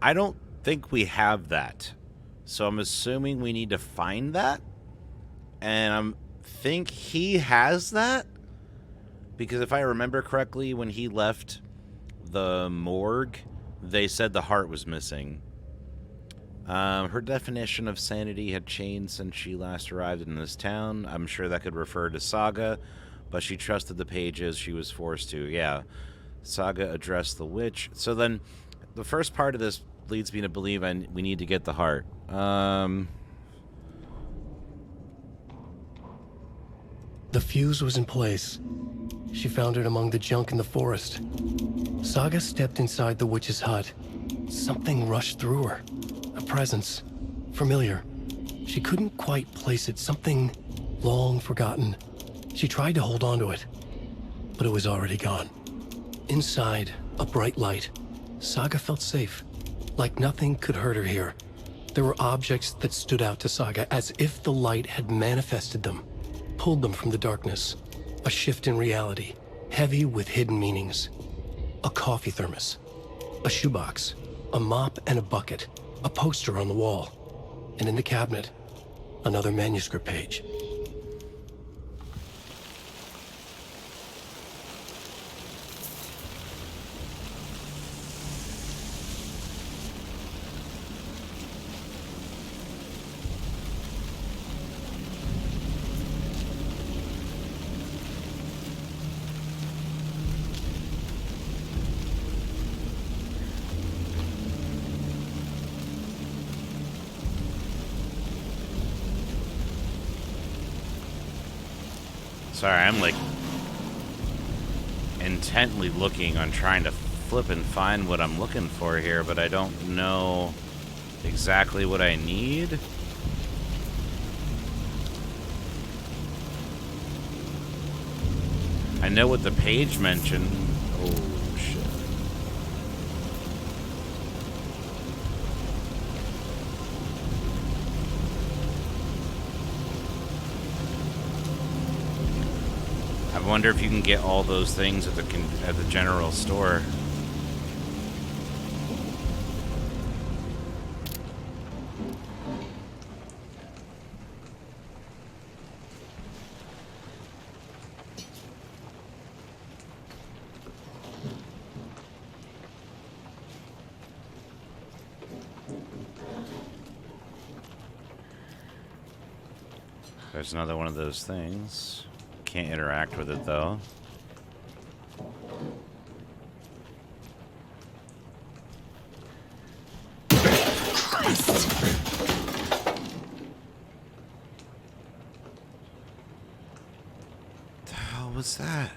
S1: I don't think we have that. So I'm assuming we need to find that. And I think he has that. Because if I remember correctly, when he left the morgue, they said the heart was missing. Her definition of sanity had changed since she last arrived in this town. I'm sure that could refer to Saga, but she trusted the pages. She was forced to. Yeah. Saga addressed the witch. So then, the first part of this leads me to believe we need to get the heart.
S4: The fuse was in place. She found it among the junk in the forest. Saga stepped inside the witch's hut. Something rushed through her. A presence. Familiar. She couldn't quite place it. Something long forgotten. She tried to hold on to it, but it was already gone. Inside, a bright light. Saga felt safe. Like nothing could hurt her here. There were objects that stood out to Saga as if the light had manifested them, pulled them from the darkness. A shift in reality, heavy with hidden meanings. A coffee thermos, a shoebox, a mop and a bucket, a poster on the wall, and in the cabinet, another manuscript page.
S1: Sorry, I'm like intently looking on trying to flip and find what I'm looking for here, but I don't know exactly what I need. I know what the page mentioned. Oh, shit. I wonder if you can get all those things at the general store. There's another one of those things. Can't interact with it, though.
S2: Christ!
S1: The hell was that?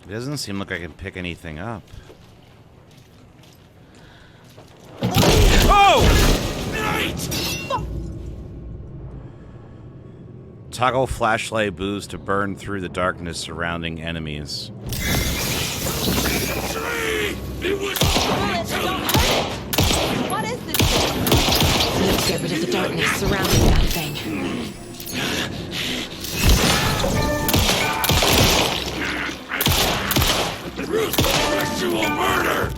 S1: It doesn't seem like I can pick anything up. Oh! Toggle flashlight boost to burn through the darkness surrounding enemies.
S15: What is this?
S2: Let's get rid of the darkness surrounding that thing.
S10: Ritual murder!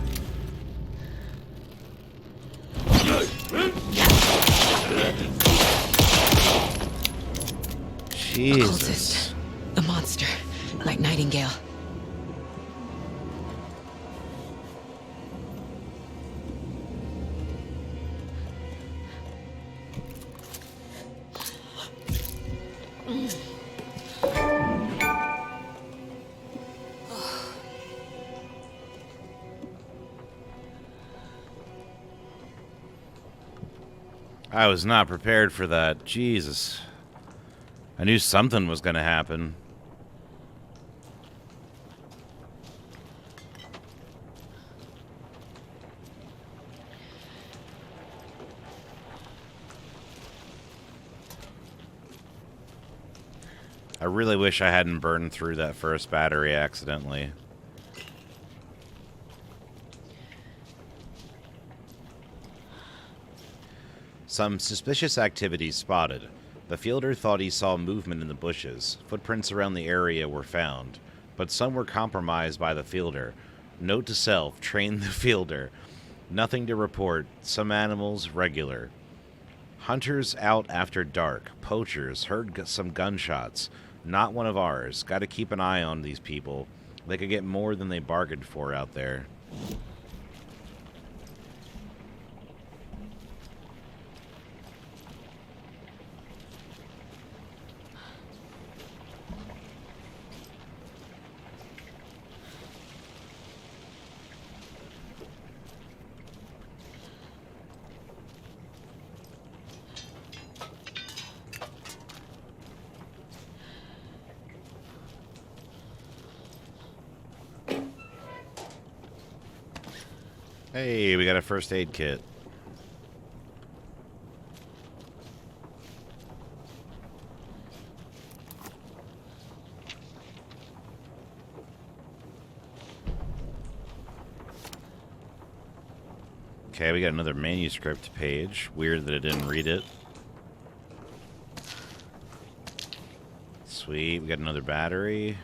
S1: Jesus.
S2: The monster, like Nightingale.
S1: I was not prepared for that. Jesus. I knew something was going to happen. I really wish I hadn't burned through that first battery accidentally. Some suspicious activity spotted. The fielder thought he saw movement in the bushes. Footprints around the area were found, but some were compromised by the fielder. Note to self, train the fielder. Nothing to report. Some animals regular. Hunters out after dark. Poachers heard some gunshots. Not one of ours. Got to keep an eye on these people. They could get more than they bargained for out there. Hey, we got a first aid kit. Okay, we got another manuscript page. Weird that it didn't read it. Sweet, we got another battery.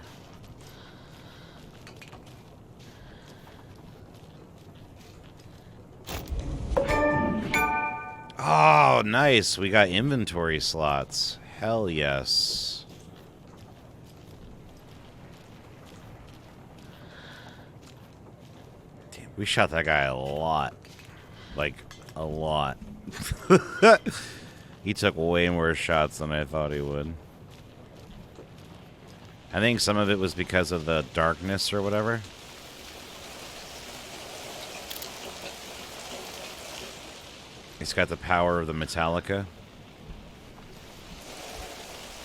S1: Oh, nice. We got inventory slots. Hell yes. Damn, we shot that guy a lot. Like, a lot. He took way more shots than I thought he would. I think some of it was because of the darkness or whatever. He's got the power of the Metallica.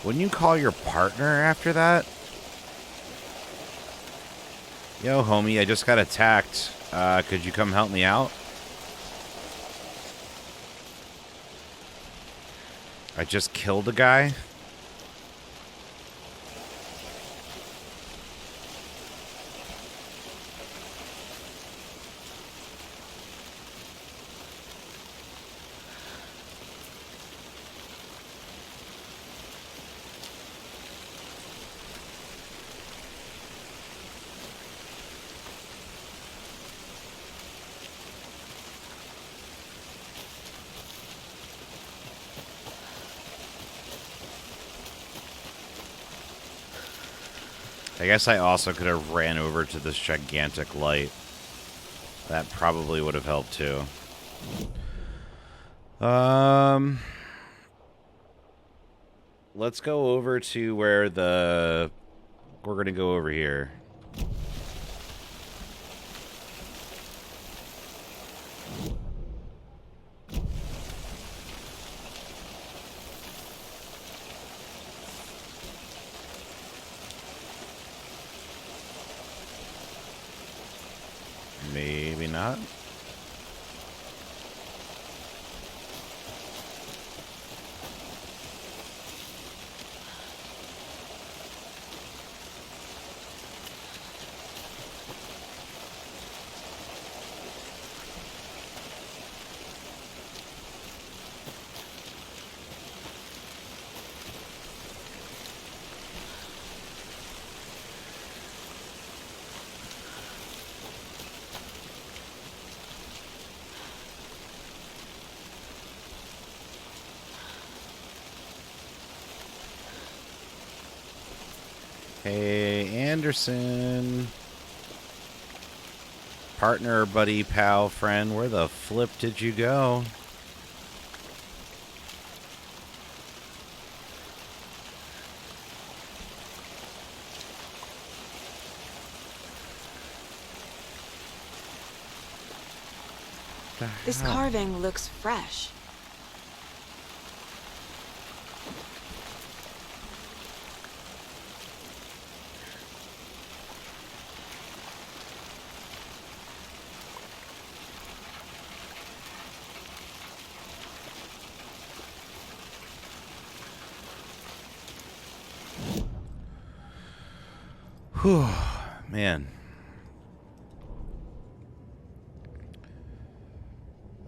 S1: Wouldn't you call your partner after that? Yo, homie, I just got attacked. Could you come help me out? I just killed a guy. I guess I also could have ran over to this gigantic light. That probably would have helped too. Let's go over to where the... We're gonna go over here. Maybe not. Hey, Anderson. Partner, buddy, pal, friend, where the flip did you go?
S15: This carving looks fresh.
S1: Whew, man.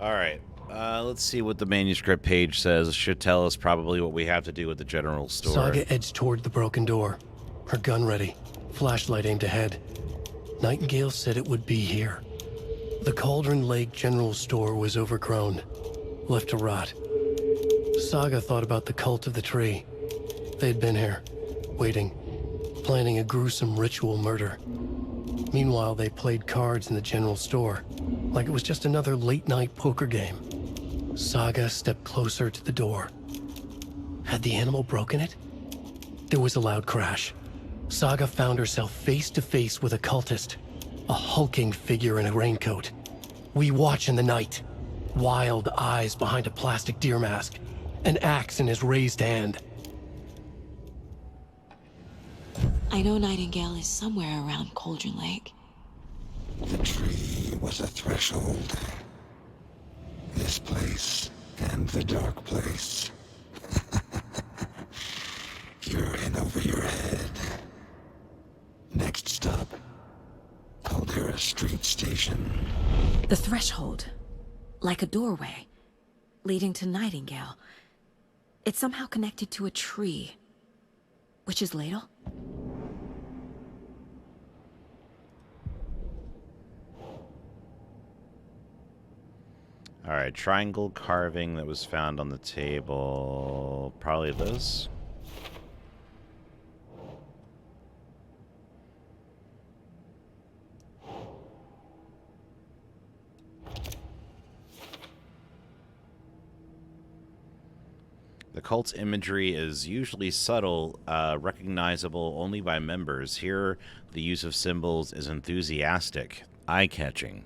S1: All right. Let's see what the manuscript page says. It should tell us probably what we have to do with the general store.
S4: Saga edged toward the broken door, her gun ready, flashlight aimed ahead. Nightingale said it would be here. The Cauldron Lake General Store was overgrown, left to rot. Saga thought about the cult of the tree. They'd been here, waiting, planning a gruesome ritual murder. Meanwhile, they played cards in the general store, like it was just another late-night poker game. Saga stepped closer to the door. Had the animal broken it? There was a loud crash. Saga found herself face to face with a cultist, a hulking figure in a raincoat. We watch in the night, wild eyes behind a plastic deer mask, an axe in his raised hand.
S2: I know Nightingale is somewhere around Cauldron Lake.
S16: The tree was a threshold. This place and the dark place. You're in over your head. Next stop, Caldera Street Station.
S17: The threshold, like a doorway, leading to Nightingale. It's somehow connected to a tree. Witch's Ladle?
S1: All right, triangle carving that was found on the table. Probably this. The cult's imagery is usually subtle, recognizable only by members. Here, the use of symbols is enthusiastic, eye-catching.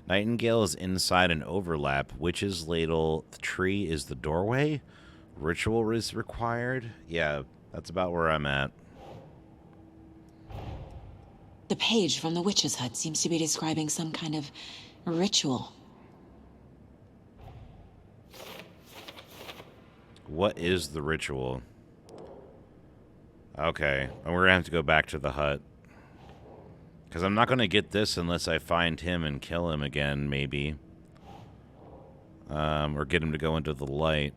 S1: Nightingale is inside an overlap. Witch's Ladle. The tree is the doorway. Ritual is required. Yeah, that's about where I'm at.
S2: The page from the witch's hut seems to be describing some kind of ritual.
S1: What is the ritual? Okay, and we're gonna have to go back to the hut. Because I'm not gonna get this unless I find him and kill him again, maybe. Or get him to go into the light.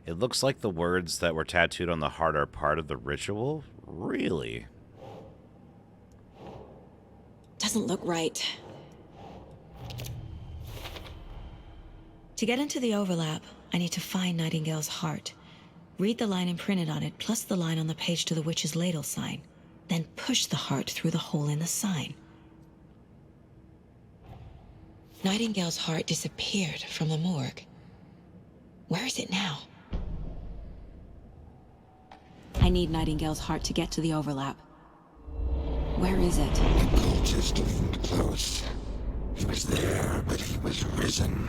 S1: It looks like the words that were tattooed on the heart are part of the ritual. Really?
S17: Doesn't look right. To get into the overlap, I need to find Nightingale's heart. Read the line imprinted on it, plus the line on the page to the witch's ladle sign. Then push the heart through the hole in the sign. Nightingale's heart disappeared from the morgue. Where is it now? I need Nightingale's heart to get to the overlap. Where is it?
S16: The cultist leaned close. He was there, but he was risen.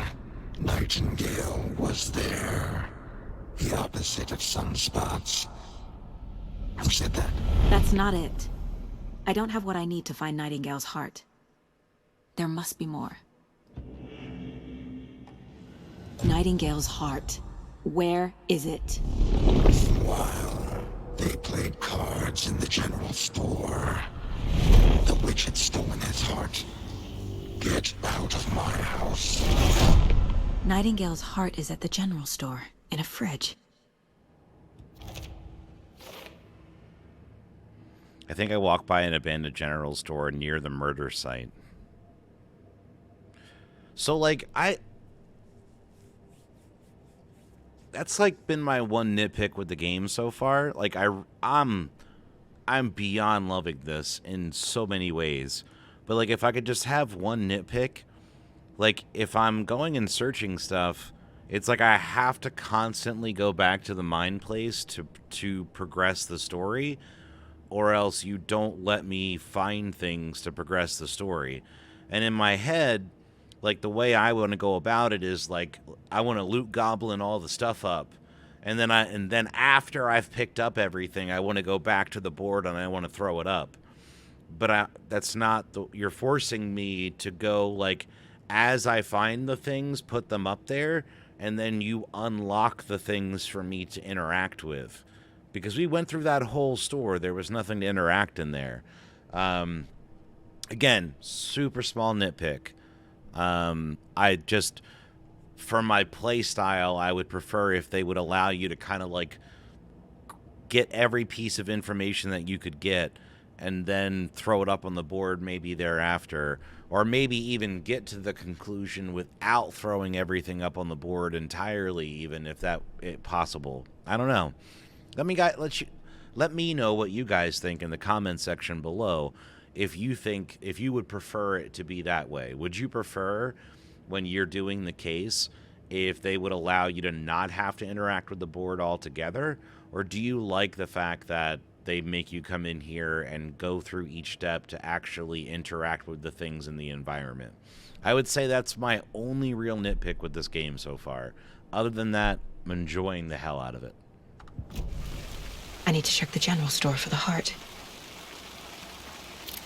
S16: Nightingale was there. The opposite of sunspots. Who said that?
S17: That's not it. I don't have what I need to find Nightingale's heart. There must be more. Nightingale's heart. Where is it?
S16: While they played cards in the general store, the witch had stolen his heart. Get out of my house.
S17: Nightingale's heart is at the general store, in a fridge.
S1: I think I walked by an abandoned general store near the murder site. So, like, that's, like, been my one nitpick with the game so far. Like, I'm beyond loving this in so many ways. But, like, if I could just have one nitpick, like, if I'm going and searching stuff, it's like I have to constantly go back to the mind place to progress the story, or else you don't let me find things to progress the story. And in my head, like, the way I want to go about it is, like, I want to loot goblin all the stuff up, and then after I've picked up everything, I want to go back to the board and I want to throw it up. But that's not you're forcing me to go, like, as I find the things, put them up there, and then you unlock the things for me to interact with. Because we went through that whole store, there was nothing to interact in there. Again, super small nitpick. I just, for my play style, I would prefer if they would allow you to kind of, like, get every piece of information that you could get and then throw it up on the board maybe thereafter, or maybe even get to the conclusion without throwing everything up on the board entirely, even if that possible. I don't know. Let me know what you guys think in the comment section below. If you would prefer it to be that way. Would you prefer, when you're doing the case, if they would allow you to not have to interact with the board altogether? Or do you like the fact that they make you come in here and go through each step to actually interact with the things in the environment? I would say that's my only real nitpick with this game so far. Other than that, I'm enjoying the hell out of it.
S17: I need to check the general store for the heart.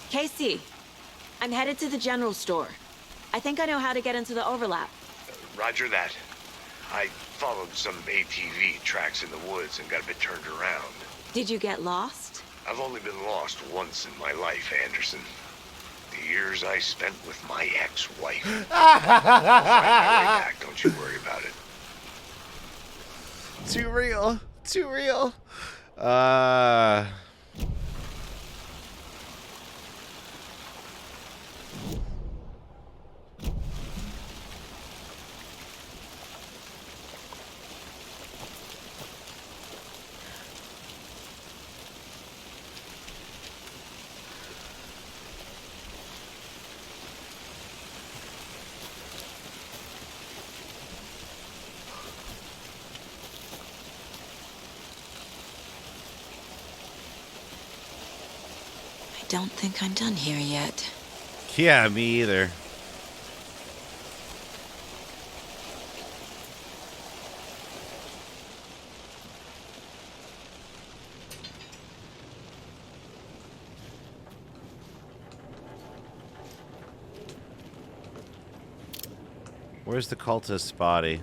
S17: Casey, I'm headed to the general store. I think I know how to get into the overlap.
S11: Roger that. I followed some ATV tracks in the woods and got a bit turned around.
S17: Did you get lost?
S11: I've only been lost once in my life, Anderson. The years I spent with my ex-wife. I'll find my way back, don't you worry about it.
S1: Too real. Too real.
S17: I don't think I'm done here yet.
S1: Yeah, me either. Where's the cultist's body?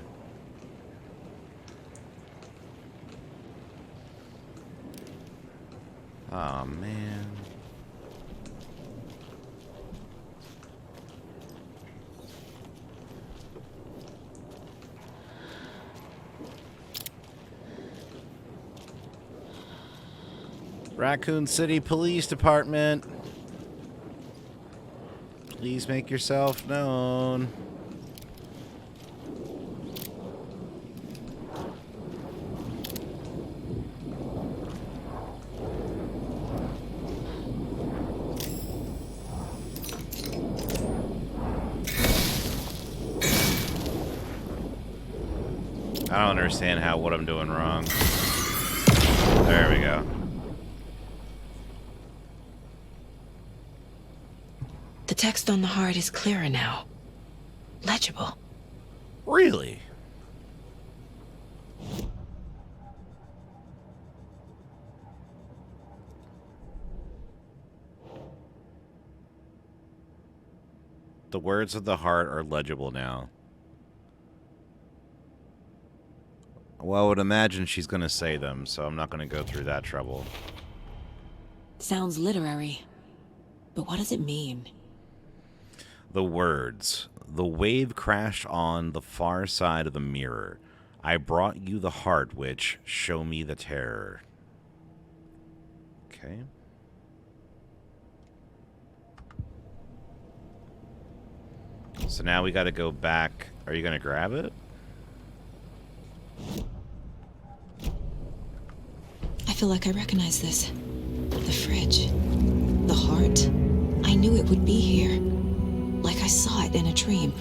S1: Oh, man. Raccoon City Police Department. Please make yourself known. I don't understand what I'm doing wrong. There we go.
S2: The text on the heart is clearer now. Legible.
S1: Really? The words of the heart are legible now. Well, I would imagine she's going to say them, so I'm not going to go through that trouble.
S17: Sounds literary. But what does it mean?
S1: The words. The wave crashed on the far side of the mirror. I brought you the heart which show me the terror. Okay. So now we got to go back. Are you going to grab it?
S17: I feel like I recognize this. The fridge. The heart. I knew it would be here. Like I saw it in a dream.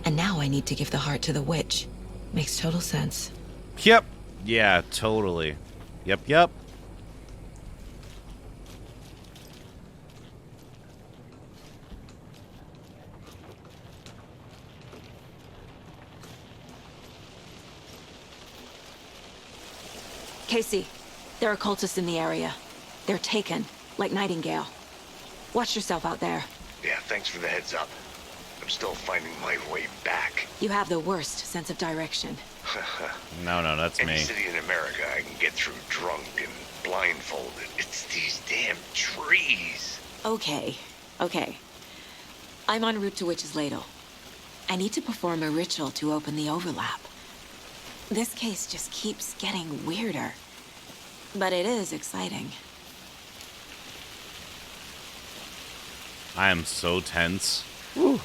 S17: And now I need to give the heart to the witch. Makes total sense.
S1: Yep. Yeah, totally. Yep.
S15: Casey, there are cultists in the area. They're taken, like Nightingale. Watch yourself out there.
S11: Yeah, thanks for the heads up. I'm still finding my way back.
S15: You have the worst sense of direction.
S1: No, that's
S11: Any
S1: me.
S11: city in America I can get through drunk and blindfolded. It's these damn trees.
S15: Okay. I'm en route to Witch's Ladle. I need to perform a ritual to open the overlap. This case just keeps getting weirder. But it is exciting.
S1: I am so tense. Woo.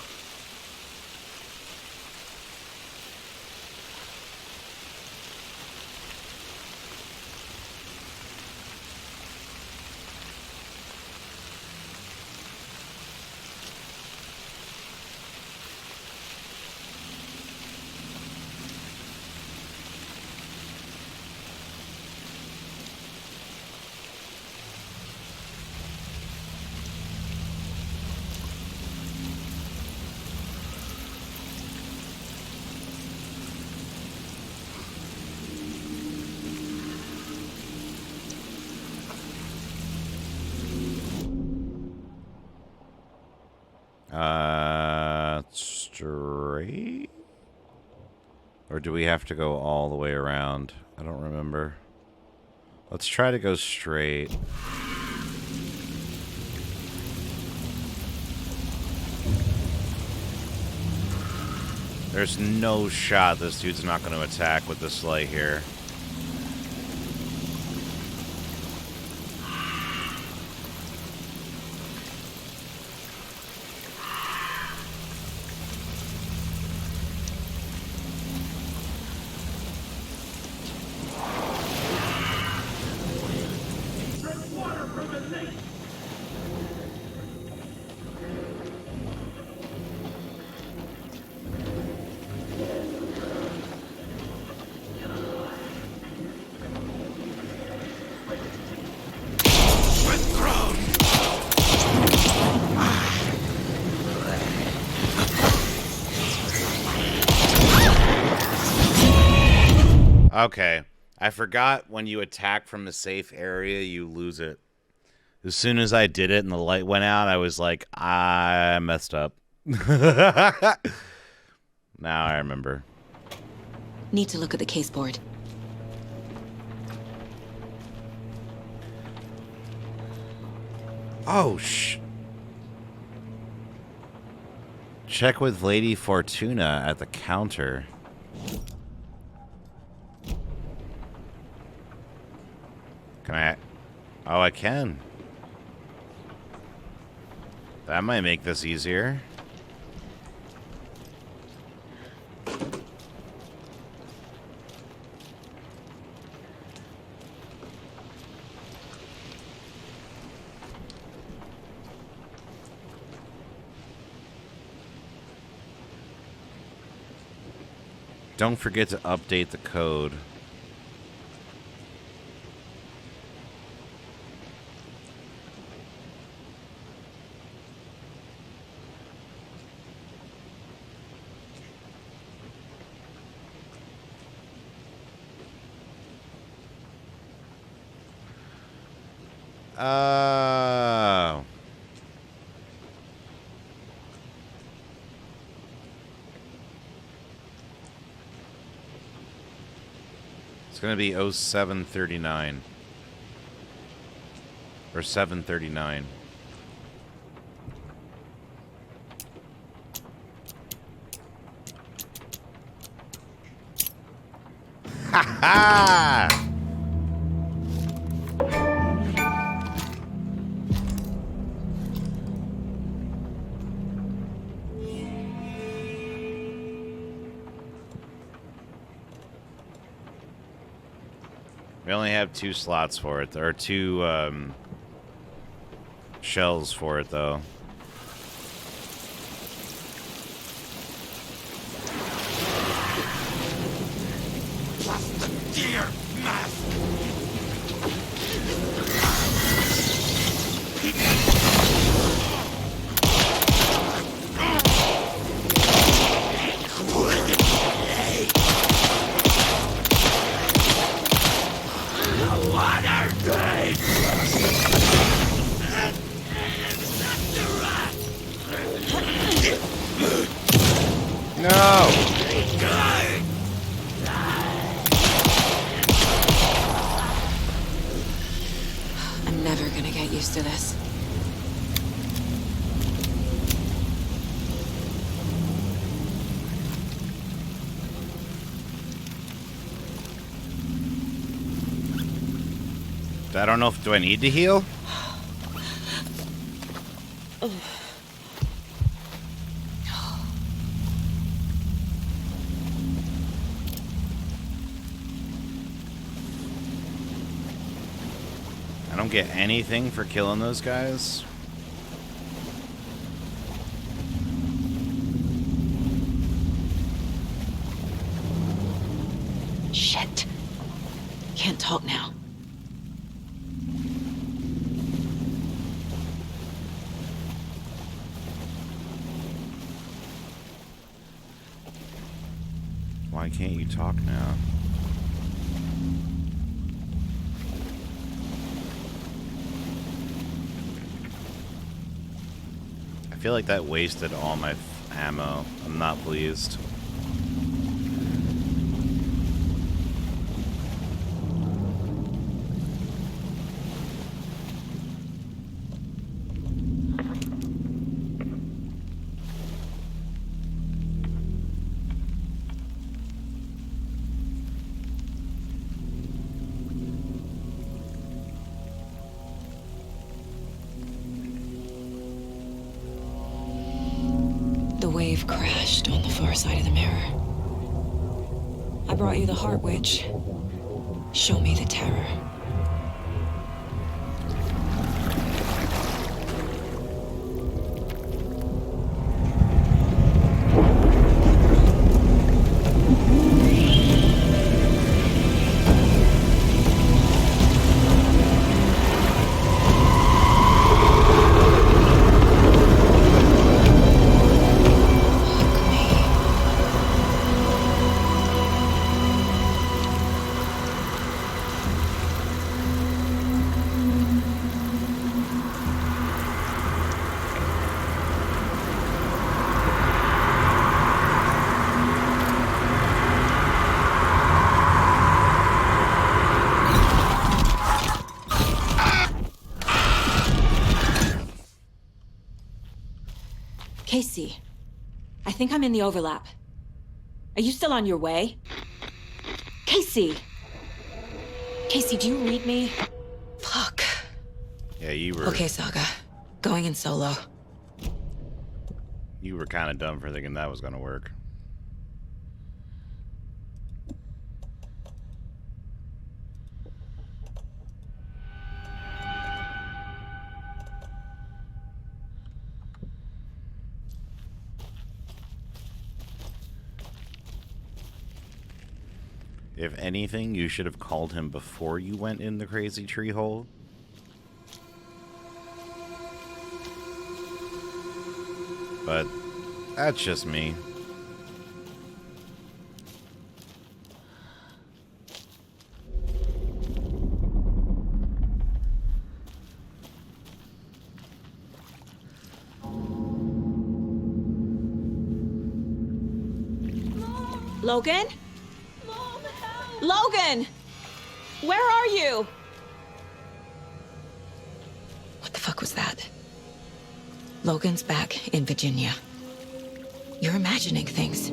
S1: Straight? Or do we have to go all the way around? I don't remember. Let's try to go straight. There's no shot this dude's not going to attack with this light here. Okay. I forgot when you attack from a safe area, you lose it. As soon as I did it and the light went out, I was like, I messed up. Now I remember.
S15: Need to look at the case board.
S1: Oh, check with Lady Fortuna at the counter. Can I? Oh, I can. That might make this easier. Don't forget to update the code. Oh. It's going to be 0739. Or 739. Ha ha! We only have 2 slots for it, or 2 shells for it, though.
S16: Dear master. What are they?
S1: No!
S15: I'm never gonna get used to this.
S1: I don't know if... Do I need to heal? I don't get anything for killing those guys.
S15: Shit. Can't talk now.
S1: Why can't you talk now? I feel like that wasted all my ammo. I'm not pleased.
S17: The wave crashed on the far side of the mirror. I brought you the Heart Witch. Show me the terror.
S15: Casey, I think I'm in the overlap. Are you still on your way? Casey! Casey, do you read me?
S1: Yeah, you were.
S17: Okay, Saga. Going in solo.
S1: You were kind of dumb for thinking that was gonna work. If anything, you should have called him before you went in the crazy tree hole. But that's just me.
S15: Logan? Logan! Where are you?
S17: What the fuck was that? Logan's back in Virginia. You're imagining things.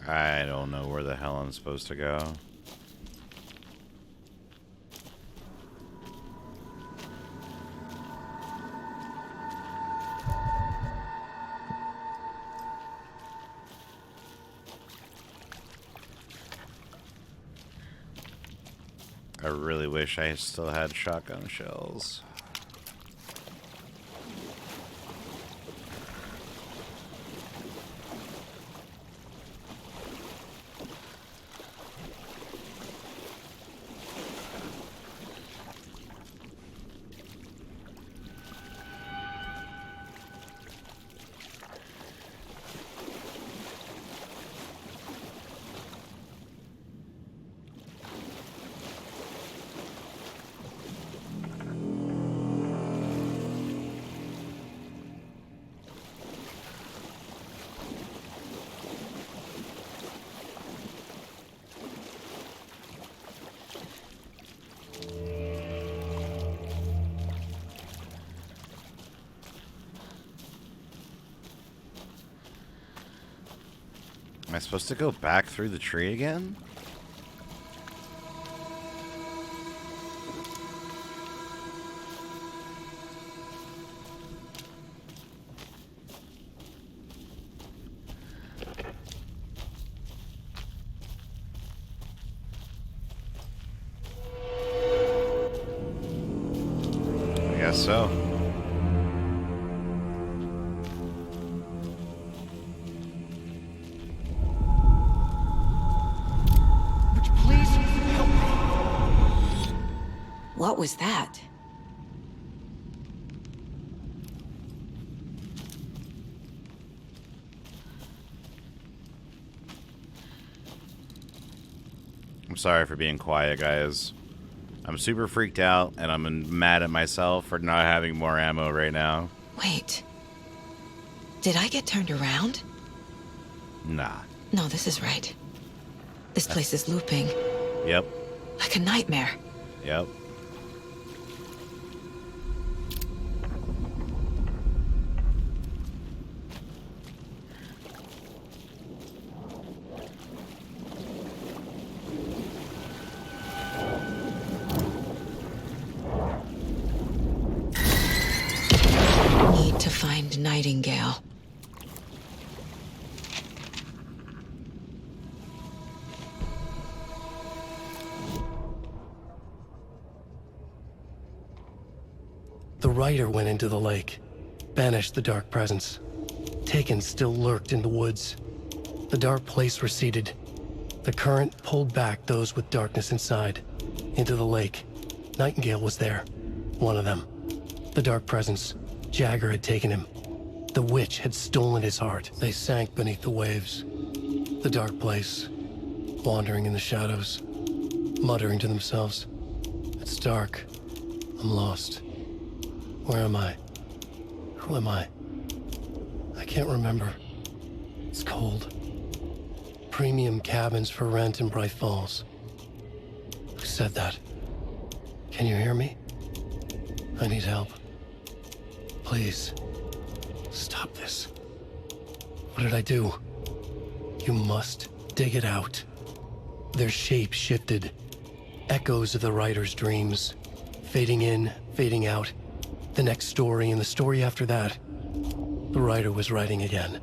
S1: I don't know where the hell I'm supposed to go. I really wish I still had shotgun shells. Am I supposed to go back through the tree again? I guess so.
S17: What was that?
S1: I'm sorry for being quiet, guys. I'm super freaked out, and I'm mad at myself for not having more ammo right now.
S17: Wait. Did I get turned around?
S1: Nah.
S17: No, this is right. This place is looping.
S1: Yep.
S17: Like a nightmare.
S1: Yep.
S17: Need to find Nightingale.
S4: The rider went into the lake, banished the dark presence. Taken still lurked in the woods. The dark place receded. The current pulled back those with darkness inside, into the lake. Nightingale was there, one of them. The dark presence, Jagger had taken him. The witch had stolen his heart. They sank beneath the waves. The dark place, wandering in the shadows, muttering to themselves. It's dark. I'm lost. Where am I? Who am I? I can't remember. It's cold. Premium cabins for rent in Bright Falls. Who said that? Can you hear me? I need help. Please. Stop this. What did I do? You must dig it out. Their shape shifted. Echoes of the writer's dreams. Fading in, fading out. The next story and the story after that. The writer was writing again.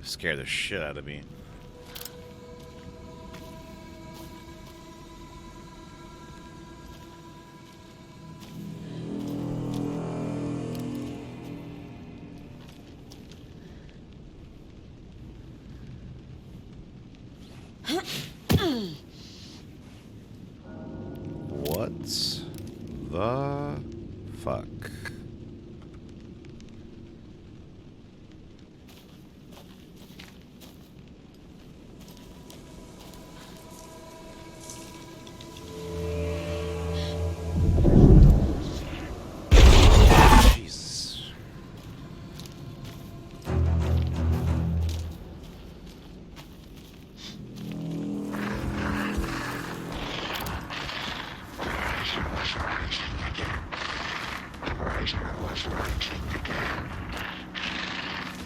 S1: Scare the shit out of me. What the fuck?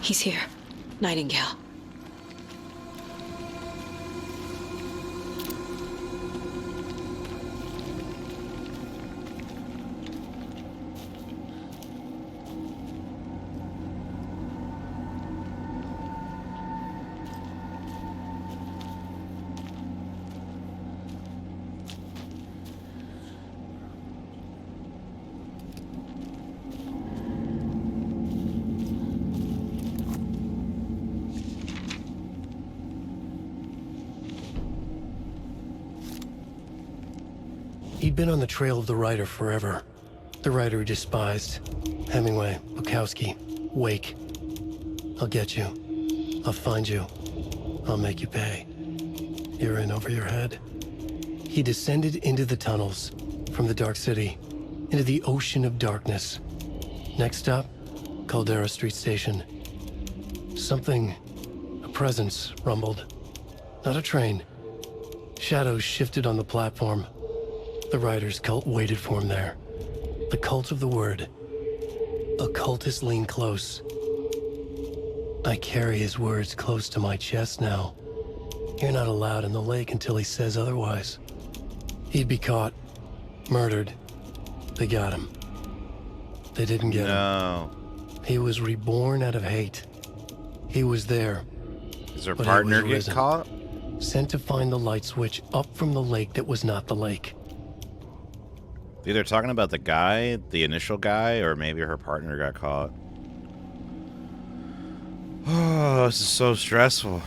S15: He's here. Nightingale.
S4: He'd been on the trail of the writer forever. The writer he despised. Hemingway, Bukowski, Wake. I'll get you. I'll find you. I'll make you pay. You're in over your head. He descended into the tunnels, from the Dark City, into the ocean of darkness. Next stop, Caldera Street Station. Something, a presence, rumbled. Not a train. Shadows shifted on the platform. The writer's cult waited for him there. The cult of the word. Occultists lean close. I carry his words close to my chest now. You're not allowed in the lake until he says otherwise. He'd be caught. Murdered. They got him. They didn't get him. He was reborn out of hate. He was there.
S1: Does her partner get caught?
S4: Sent to find the light switch up from the lake that was not the lake.
S1: Either talking about the guy, the initial guy, or maybe her partner got caught. Oh, this is so stressful.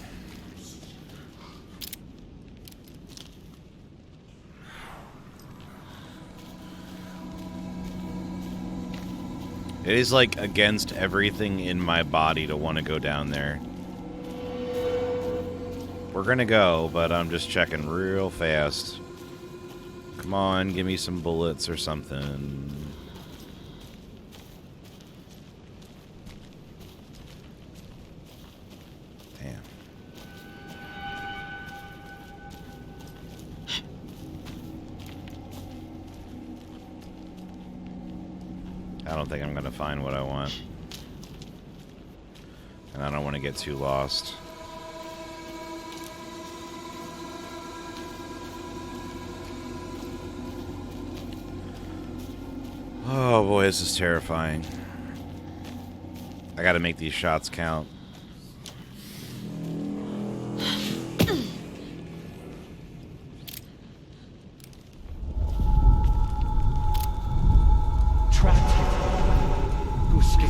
S1: It is like against everything in my body to want to go down there. We're gonna go, but I'm just checking real fast. Come on, give me some bullets or something. Damn. I don't think I'm gonna find what I want. And I don't want to get too lost. Oh boy, this is terrifying. I gotta make these shots count.
S16: Trapped here. To escape.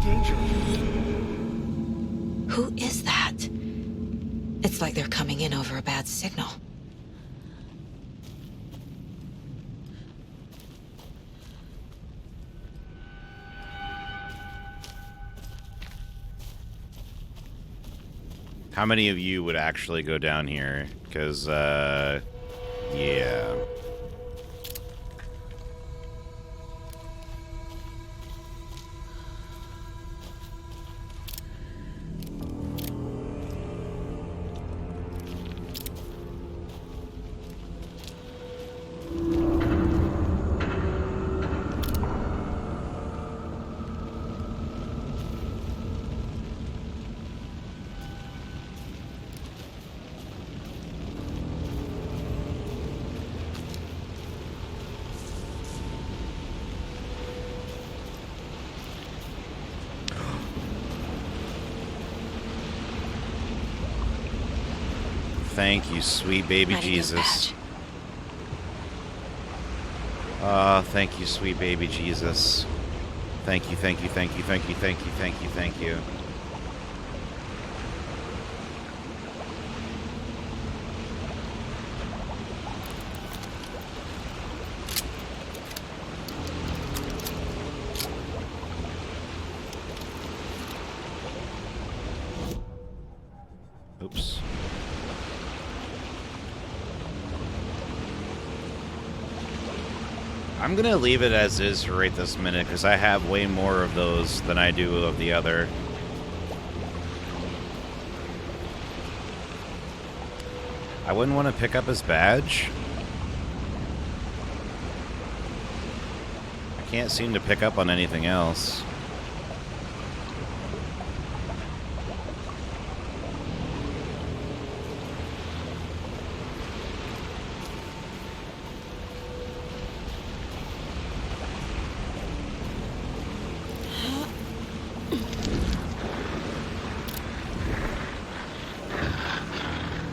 S16: Danger.
S2: Who is that? It's like they're coming in over a bad signal.
S1: How many of you would actually go down here? Because, yeah. Thank you, sweet baby Jesus. Thank you, sweet baby Jesus. Thank you, thank you, thank you, thank you, thank you, thank you, thank you. Oops. I'm gonna leave it as is for right this minute because I have way more of those than I do of the other. I wouldn't want to pick up his badge. I can't seem to pick up on anything else.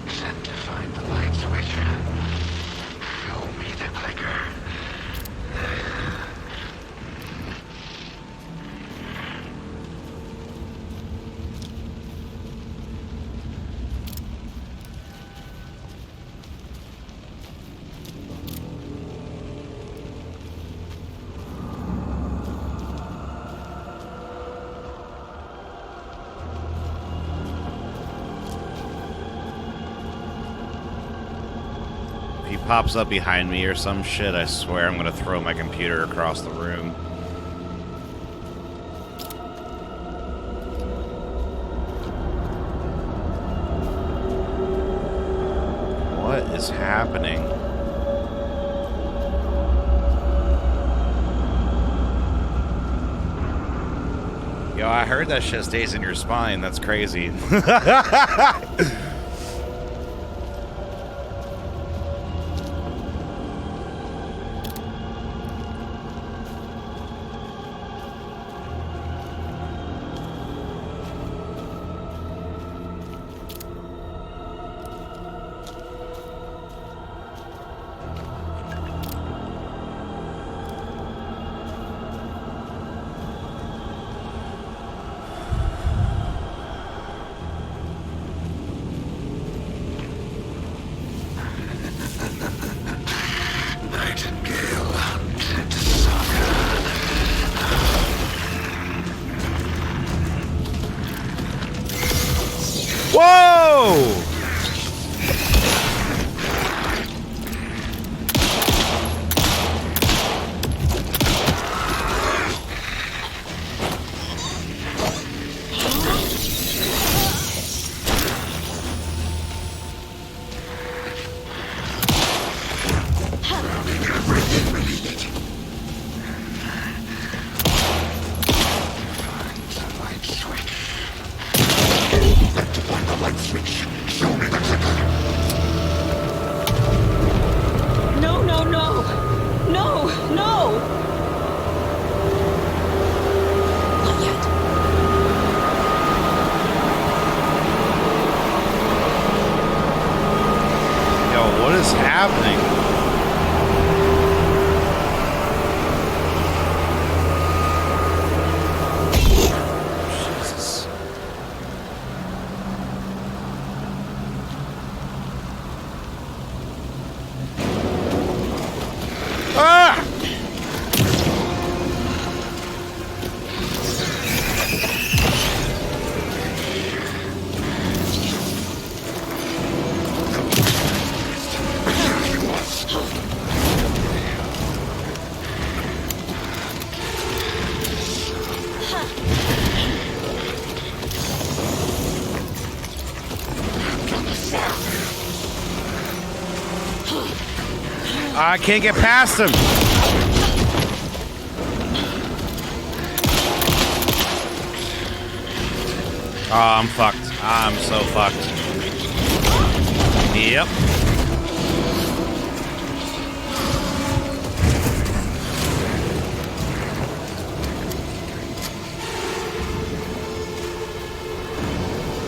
S16: Sent to find the light switch. Show me the clicker.
S1: If he pops up behind me or some shit, I swear I'm gonna throw my computer across the room. What is happening? Yo, I heard that shit stays in your spine. That's crazy.
S16: Nightingale hunted Saga.
S1: Whoa!
S16: Everything we need. Find the light switch. Show me the clicker.
S15: No, no, no! No, no! No! Not yet.
S1: Yo, what is happening? Jesus. Ah! I can't get past him. Oh, I'm fucked. I'm so fucked. Yep.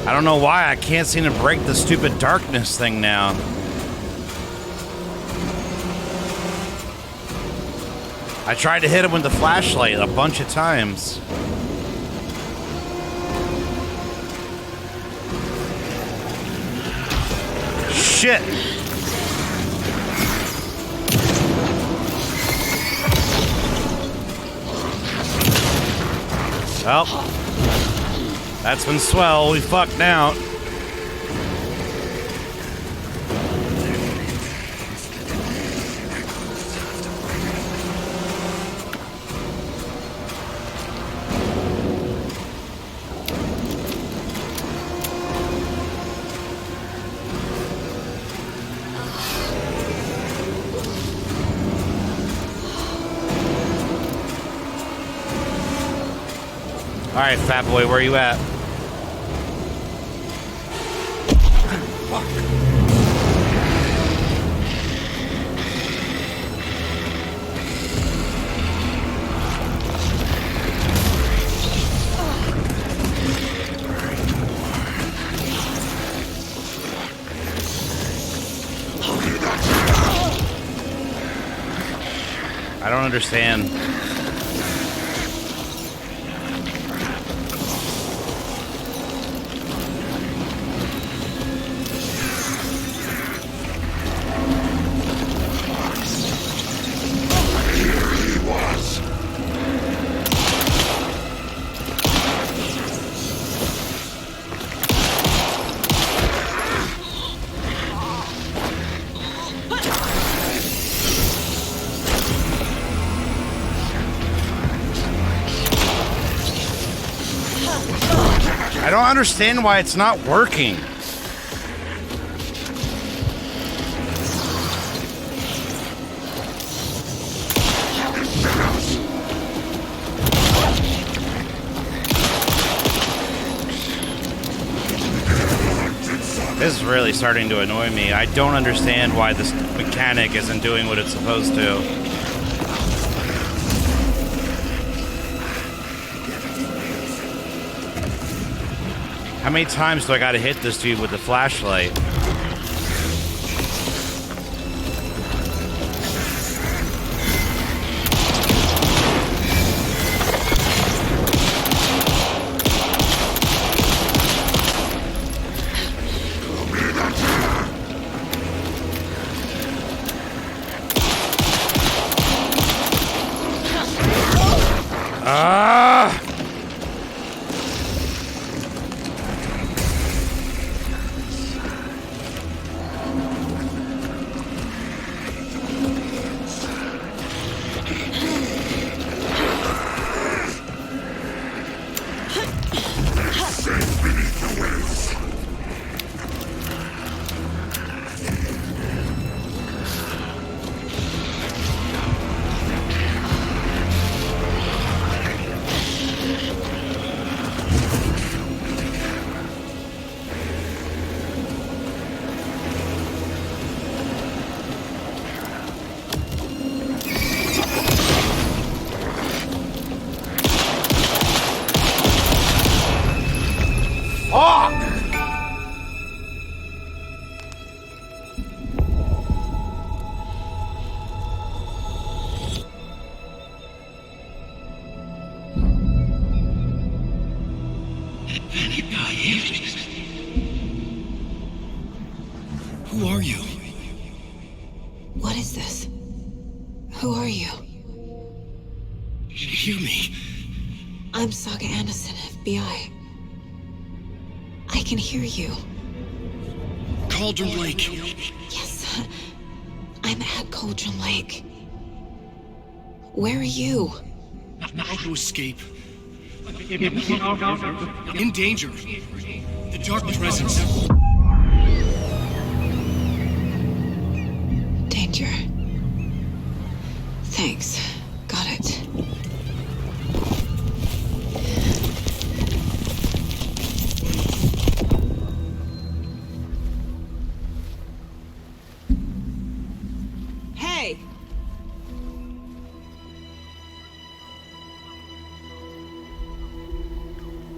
S1: I don't know why I can't seem to break the stupid darkness thing now. I tried to hit him with the flashlight a bunch of times. Shit! Well, that's been swell. We fucked now. All right, fat boy, where you at? I don't understand. I don't understand why it's not working. This is really starting to annoy me. I don't understand why this mechanic isn't doing what it's supposed to. How many times do I gotta hit this dude with the flashlight? Ah!
S4: Who are you?
S2: What is this? Who are you?
S4: Hear me.
S2: I'm Saga Anderson, FBI. I can hear you.
S4: Cauldron Lake.
S2: Yes, I'm at Cauldron Lake. Where are you?
S4: How to escape. In danger. The dark presence.
S2: Danger. Thanks. Got it.
S15: Hey!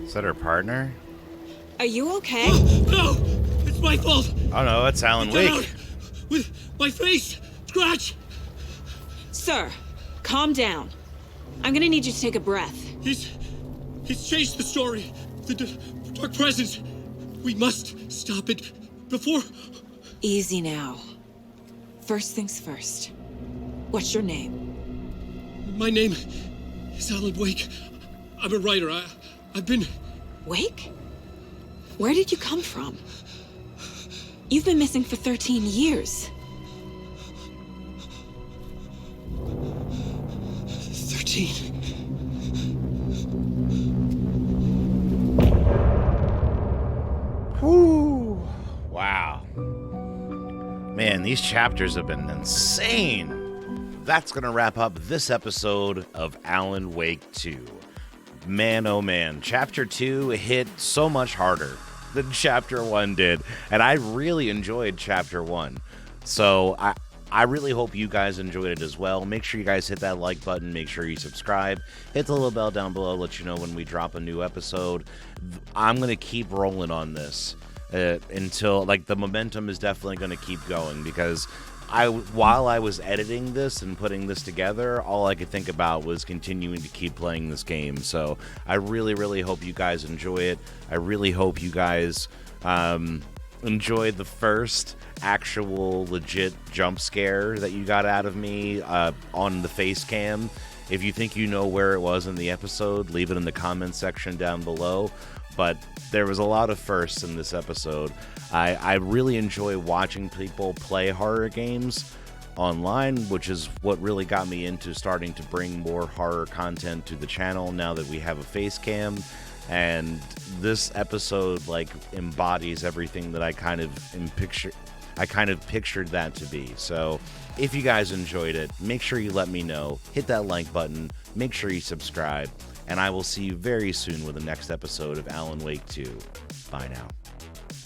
S1: Is that her partner?
S15: Are you okay?
S4: No! It's my fault!
S1: Oh no, it's Alan
S4: Get out.
S1: Wake.
S4: With my face! Scratch!
S15: Sir, calm down. I'm gonna need you to take a breath.
S4: He's changed the story. The dark presence. We must stop it before...
S15: Easy now. First things first. What's your name?
S4: My name is Alan Wake. I'm a writer. I've been...
S15: Wake? Where did you come from? You've been missing for 13 years.
S4: 13.
S1: Whew. Wow. Man, these chapters have been insane. That's going to wrap up this episode of Alan Wake 2. Man, oh man, Chapter 2 hit so much harder than Chapter 1 did, and I really enjoyed Chapter 1. So I really hope you guys enjoyed it as well. Make sure you guys hit that like button. Make sure you subscribe. Hit the little bell down below, let you know when we drop a new episode. I'm going to keep rolling on this until, like, the momentum is definitely going to keep going, because while I was editing this and putting this together, all I could think about was continuing to keep playing this game. So I really, really hope you guys enjoy it. I really hope you guys enjoy the first actual legit jump scare that you got out of me on the face cam. If you think you know where it was in the episode, leave it in the comments section down below. But there was a lot of firsts in this episode. I really enjoy watching people play horror games online, which is what really got me into starting to bring more horror content to the channel now that we have a face cam. And this episode, like, embodies everything that I kind of pictured that to be. So if you guys enjoyed it, make sure you let me know. Hit that like button. Make sure you subscribe. And I will see you very soon with the next episode of Alan Wake 2. Bye now.